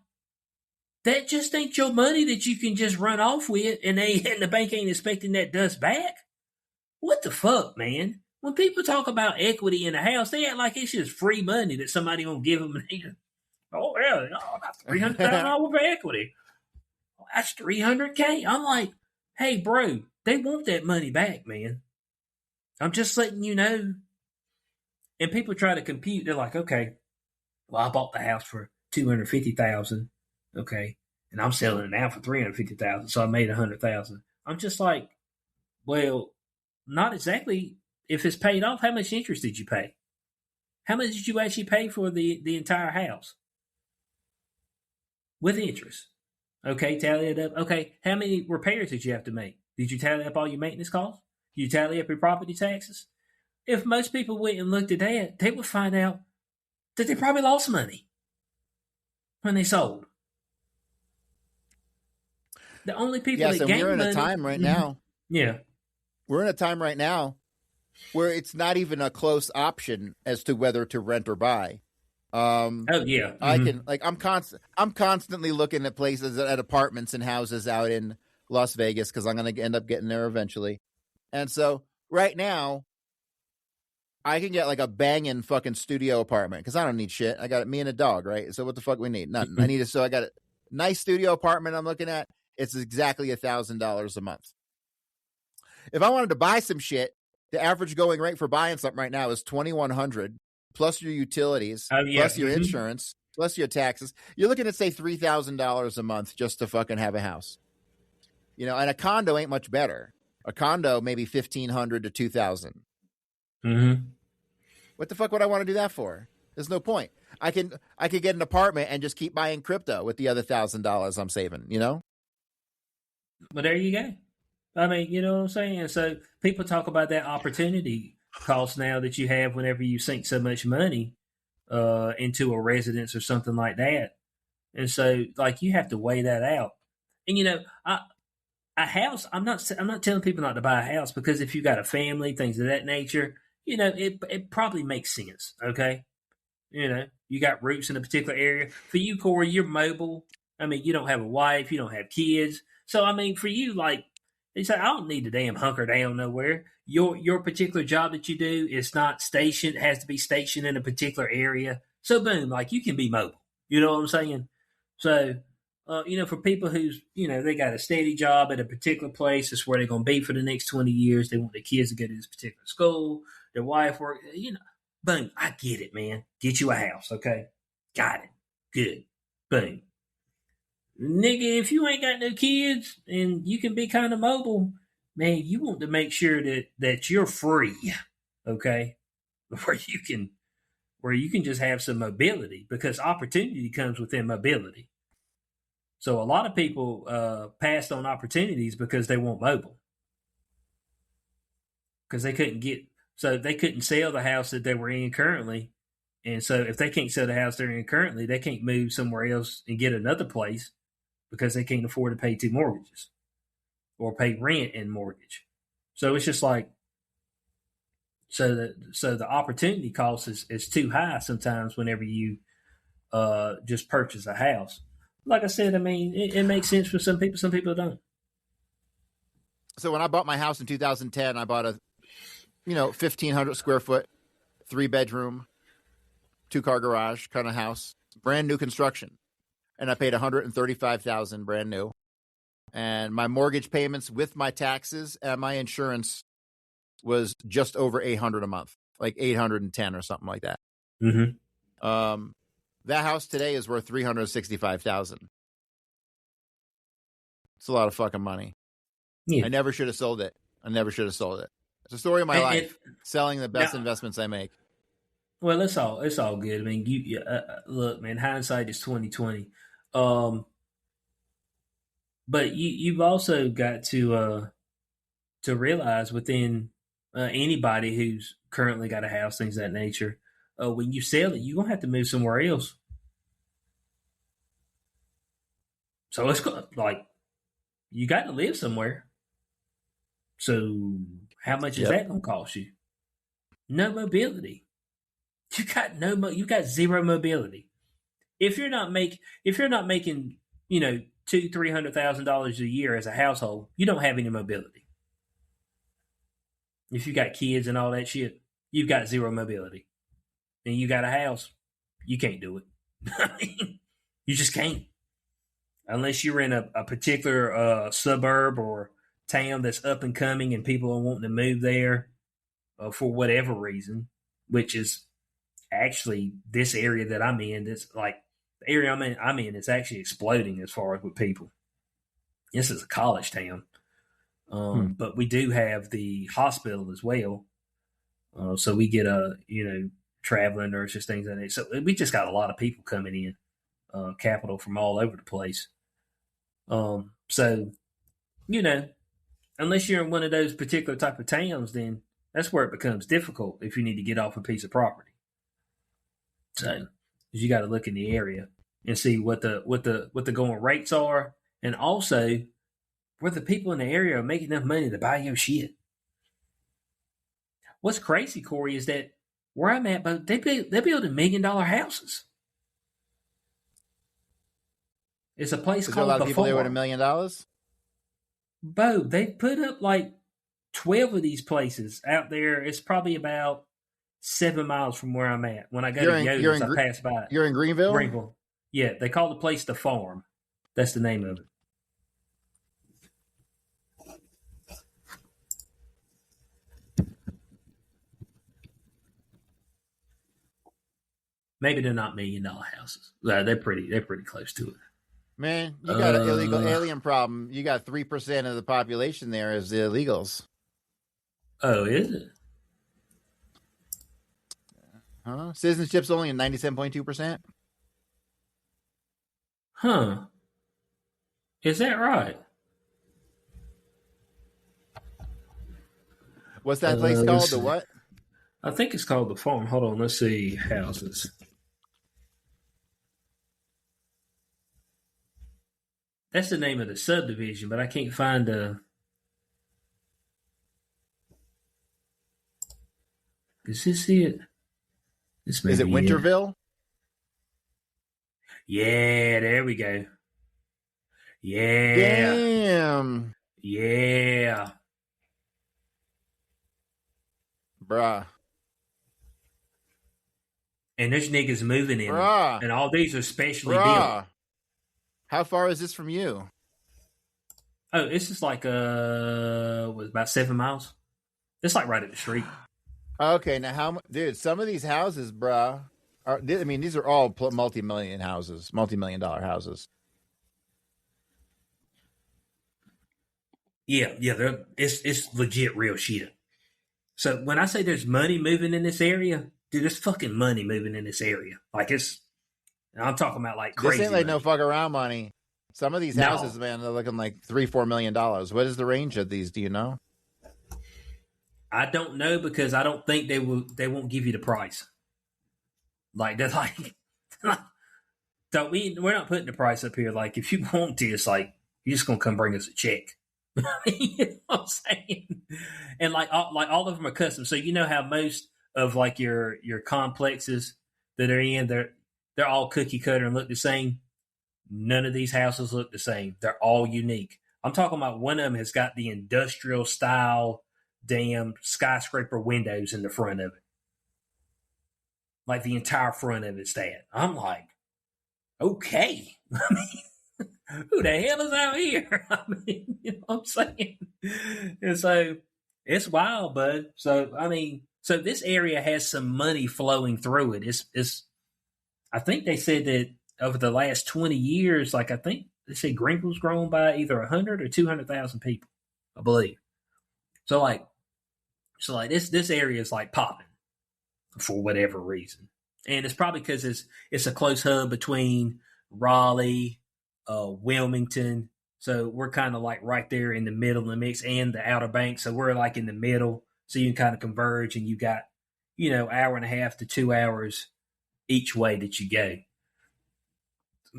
that just ain't your money that you can just run off with, and the bank ain't expecting that dust back. What the fuck, man? When people talk about equity in a house, they act like it's just free money that somebody gonna give them. Oh, yeah, that's $300,000 for equity. That's $300K. I'm like, hey, bro, they want that money back, man. I'm just letting you know. And people try to compute. They're like, okay, well, I bought the house for $250,000, okay, and I'm selling it now for $350,000, so I made $100,000. I'm just like, well, not exactly. If it's paid off, how much interest did you pay? How much did you actually pay for the entire house? With interest. Okay, tally it up. Okay, how many repairs did you have to make? Did you tally up all your maintenance costs? Did you tally up your property taxes? If most people went and looked at that, they would find out that they probably lost money when they sold. The only people that gained money... we're in a time right now. Yeah. We're in a time right now where it's not even a close option as to whether to rent or buy. Oh yeah, I can I'm constantly looking at places, at apartments and houses out in Las Vegas because I'm going to end up getting there eventually. And so right now, I can get like a banging fucking studio apartment because I don't need shit. I got me and a dog, right? So what the fuck we need? Nothing. I got a nice studio apartment I'm looking at. It's exactly $1,000 a month. If I wanted to buy some shit, the average going rate for buying something right now is $2,100 plus your utilities, plus your insurance, plus your taxes. You're looking at say $3,000 a month just to fucking have a house. And a condo ain't much better. A condo maybe $1,500 to $2,000. Mm-hmm. What the fuck would I want to do that for? There's no point. I could get an apartment and just keep buying crypto with the other $1,000 I'm saving. But there you go. I mean, you know what I'm saying? So people talk about that opportunity cost now that you have whenever you sink so much money. into a residence or something like that. And so, like, you have to weigh that out. And a house. I'm not telling people not to buy a house, because if you got a family, things of that nature, it probably makes sense. Okay, you got roots in a particular area. For you, Corey, you're mobile. I mean, you don't have a wife, you don't have kids. So, I mean, for you, like, they say, I don't need to damn hunker down nowhere. Your particular job that you do is not stationed, it has to be stationed in a particular area. So, boom, like, you can be mobile. You know what I'm saying? So, for people who's, they got a steady job at a particular place, it's where they're going to be for the next 20 years. They want their kids to go to this particular school, their wife work, boom, I get it, man. Get you a house, okay? Got it. Good. Boom. Nigga, if you ain't got no kids and you can be kind of mobile, man, you want to make sure that you're free, okay? Where you can just have some mobility, because opportunity comes within mobility. So a lot of people passed on opportunities because they weren't mobile, because they couldn't sell the house that they were in currently. And so if they can't sell the house they're in currently, they can't move somewhere else and get another place, because they can't afford to pay 2 mortgages or pay rent and mortgage. So it's just like, so the opportunity cost is too high sometimes whenever you just purchase a house. Like I said, I mean, it makes sense for some people don't. So when I bought my house in 2010, I bought a 1,500 square foot, 3-bedroom, 2-car garage kind of house, brand new construction. And I paid $135,000 brand new. And my mortgage payments with my taxes and my insurance was just over $800 a month, like $810 or something like that. Mm-hmm. That house today is worth $365,000. It's a lot of fucking money. Yeah. I never should have sold it. It's a story of my life. Selling the best investments I make. Well, it's all good. I mean, look, man, hindsight is 20/20. But you've also got to realize within anybody who's currently got a house, things of that nature, when you sell it, you're gonna have to move somewhere else. So it's like, you got to live somewhere. So how much is that gonna cost you? No mobility. You got zero mobility. If you're not making $200,000-$300,000 a year as a household, you don't have any mobility. If you got kids and all that shit, you've got zero mobility. And you got a house, you can't do it. You just can't, unless you're in a particular suburb or town that's up and coming and people are wanting to move there for whatever reason, which is actually this area that I'm in. That's like the area I'm in. It's actually exploding as far as with people. This is a college town, but we do have the hospital as well. So we get traveling nurses, things like that. So we just got a lot of people coming in, capital from all over the place. So unless you're in one of those particular type of towns, then that's where it becomes difficult if you need to get off a piece of property. So you got to look in the area and see what the going rates are, and also where the people in the area are making enough money to buy your shit. What's crazy, Corey, is that where I'm at, but they're building $1 million houses. It's a place called a lot The of people there with Farm. $1 million. Bo, they put up like 12 of these places out there. It's probably about 7 miles from where I'm at. When I go to Yoda's, I pass by it. You're in Greenville? Greenville. Yeah, they call the place The Farm. That's the name of it. Maybe they're not $1 million houses. They're pretty close to it. Man, you got an illegal alien problem. You got 3% of the population there is the illegals. Oh, is it? Citizenship's only at 97.2%. Huh. Is that right? What's that place called? The what? I think it's called The Farm. Hold on, let's see. Houses. That's the name of the subdivision, but I can't find the. Is this it? This may Is it be Winterville? Yeah, there we go. Yeah. Damn. Yeah. Bruh. And there's niggas moving in. Bruh. And all these are specially built. Bruh. How far is this from you? Oh, this is like about 7 miles. It's like right up the street. Okay, now dude, some of these houses, bruh, these are all multi-million houses, multi-million-dollar houses. Yeah, it's legit real shit. So when I say there's money moving in this area, dude, there's fucking money moving in this area. Like I'm talking about like crazy. This ain't like money. no fuck around money. Some of these houses, man, they're looking like $3-4 million. What is the range of these? Do you know? I don't know because I don't think they won't give you the price. Like they're like, we're not putting the price up here. Like if you want to, it's like you're just gonna come bring us a check. You know what I'm saying? And like all of them are custom. So you know how most of like your complexes that are in, they're all cookie cutter and look the same. None of these houses look the same. They're all unique. I'm talking about one of them has got the industrial style damn skyscraper windows in the front of it. Like the entire front of it's that. I'm like, okay. I mean, who the hell is out here? I mean, you know what I'm saying? And so it's wild, bud. So I mean, so this area has some money flowing through it. It's I think they said that over the last 20 years, like I think they said Gringle's grown by either 100 or 200,000 people, I believe. So like this area is like popping for whatever reason. And it's probably because it's a close hub between Raleigh, Wilmington. So we're kind of like right there in the middle of the mix and the Outer Banks. So we're like in the middle. So you can kind of converge and you got, hour and a half to 2 hours each way that you go.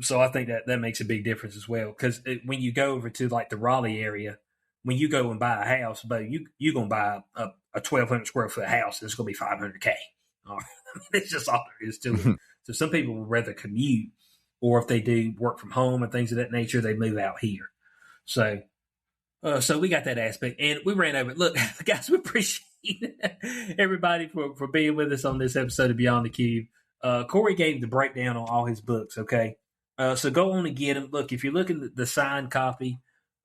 So I think that makes a big difference as well. Because when you go over to like the Raleigh area, when you go and buy a house, but you're going to buy a 1,200 square foot house, and it's going to be $500K. All right. I mean, it's just all there is to it. So some people would rather commute, or if they do work from home and things of that nature, they move out here. So we got that aspect, and we ran over. Look, guys, we appreciate everybody for being with us on this episode of Beyond the Cube. Corey gave the breakdown on all his books. Okay, so go on and get them. Look, if you're looking at the signed copy,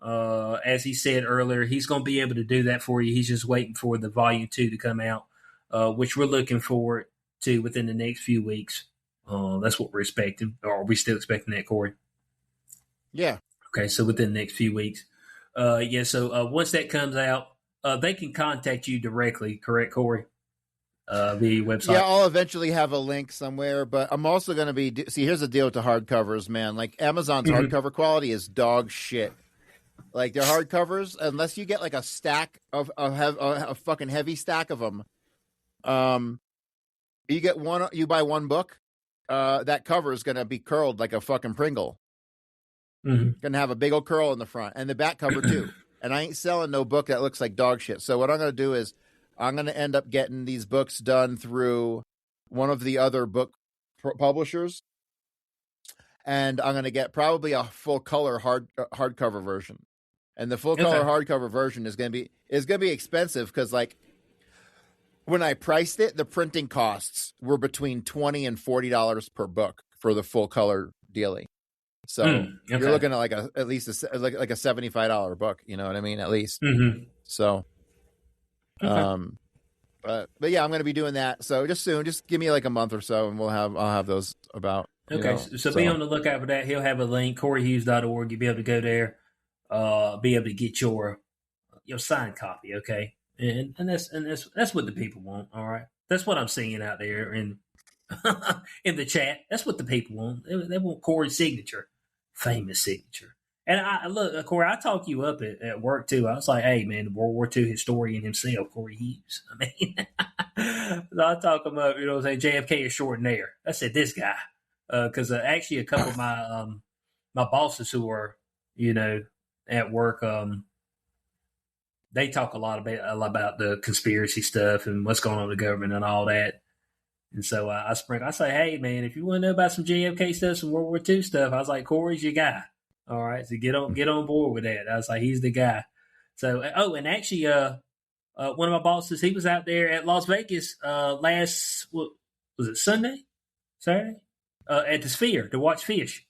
as he said earlier, he's going to be able to do that for you. He's just waiting for the volume 2 to come out, which we're looking forward to within the next few weeks. That's what we're expecting. Or are we still expecting that, Corey? Yeah. Okay, so within the next few weeks. So once that comes out, they can contact you directly, correct, Corey? Via website. Yeah, I'll eventually have a link somewhere, but I'm also going to be... See, here's the deal with the hardcovers, man. Like, Amazon's hardcover quality is dog shit. Like, their hardcovers, unless you get, like, a stack of a fucking heavy stack of them, you buy one book, that cover is going to be curled like a fucking Pringle. Mm-hmm. Going to have a big old curl in the front, and the back cover, too. And I ain't selling no book that looks like dog shit. So what I'm going to do is I'm going to end up getting these books done through one of the other book publishers, and I'm going to get probably a full color hardcover version. And the full color hardcover version is going to be expensive because, like, when I priced it, the printing costs were between $20 and $40 per book for the full color dealing. So you're looking at at least a $75 book. You know what I mean? At least. Mm-hmm. So, but yeah, I'm going to be doing that. So just soon, just give me like a month or so, and I'll have those about. Okay, so be on the lookout for that. He'll have a link, CoreyHughes.org. You'll be able to go there, be able to get your signed copy. Okay, and that's what the people want. All right, that's what I'm seeing out there in the chat. That's what the people want. They want Corey's signature, famous signature. And I look, Corey, I talk you up at work too. I was like, hey man, the World War II historian himself, Corey Hughes. I mean, so I talk him up. You know what I'm saying? JFK is short and there. I said this guy because actually a couple of my bosses who are at work, they talk a lot about the conspiracy stuff and what's going on in the government and all that. And so I say, hey, man, if you want to know about some JFK stuff, some World War II stuff, I was like, Corey's your guy. All right, so get on board with that. I was like, he's the guy. So, and actually, one of my bosses, he was out there at Las Vegas last, what was it, Saturday, at the Sphere to watch fish.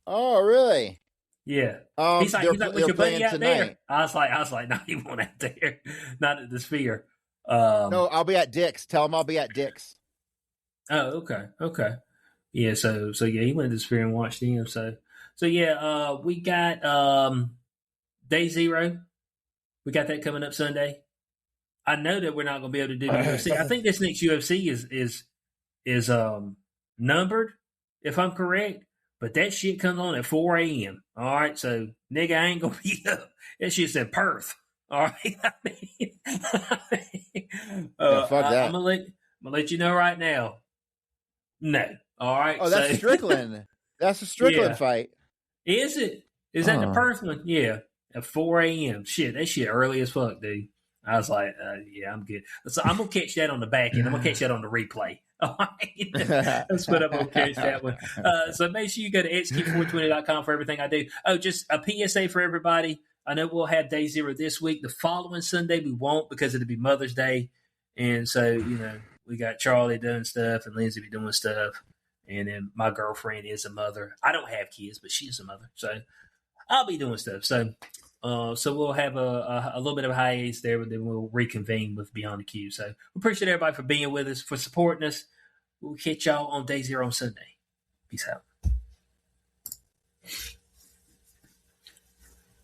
Oh, really? Yeah. He's like, was your buddy out tonight. there? I was like, no, he won't out there, not at the Sphere. No, I'll be at Dick's. Tell him I'll be at Dick's. Oh, okay. Yeah, so yeah, he went to the Sphere and watched him. So yeah, we got Day Zero. We got that coming up Sunday. I know that we're not going to be able to do the UFC. I think this next UFC is numbered, if I'm correct. But that shit comes on at 4 a.m. All right, so nigga, I ain't gonna be up. That shit said Perth. All right, Fuck that. I'm gonna let you know right now. No, all right. Oh, that's Strickland. That's a Strickland fight. Is it? Is that the Perth one? Yeah, at 4 a.m. Shit, that shit early as fuck, dude. I was like, yeah, I'm good. So I'm going to catch that on the back end. I'm going to catch that on the replay. All right. That's what I'm going to catch that one. So make sure you go to xq420.com for everything I do. Oh, just a PSA for everybody. I know we'll have Day Zero this week. The following Sunday we won't because it'll be Mother's Day. And so, we got Charlie doing stuff and Lindsay be doing stuff. And then my girlfriend is a mother. I don't have kids, but she's a mother. So I'll be doing stuff. So we'll have a little bit of a hiatus there, but then we'll reconvene with Beyond the Cue. So we appreciate everybody for being with us, for supporting us. We'll catch y'all on Day Zero on Sunday. Peace out.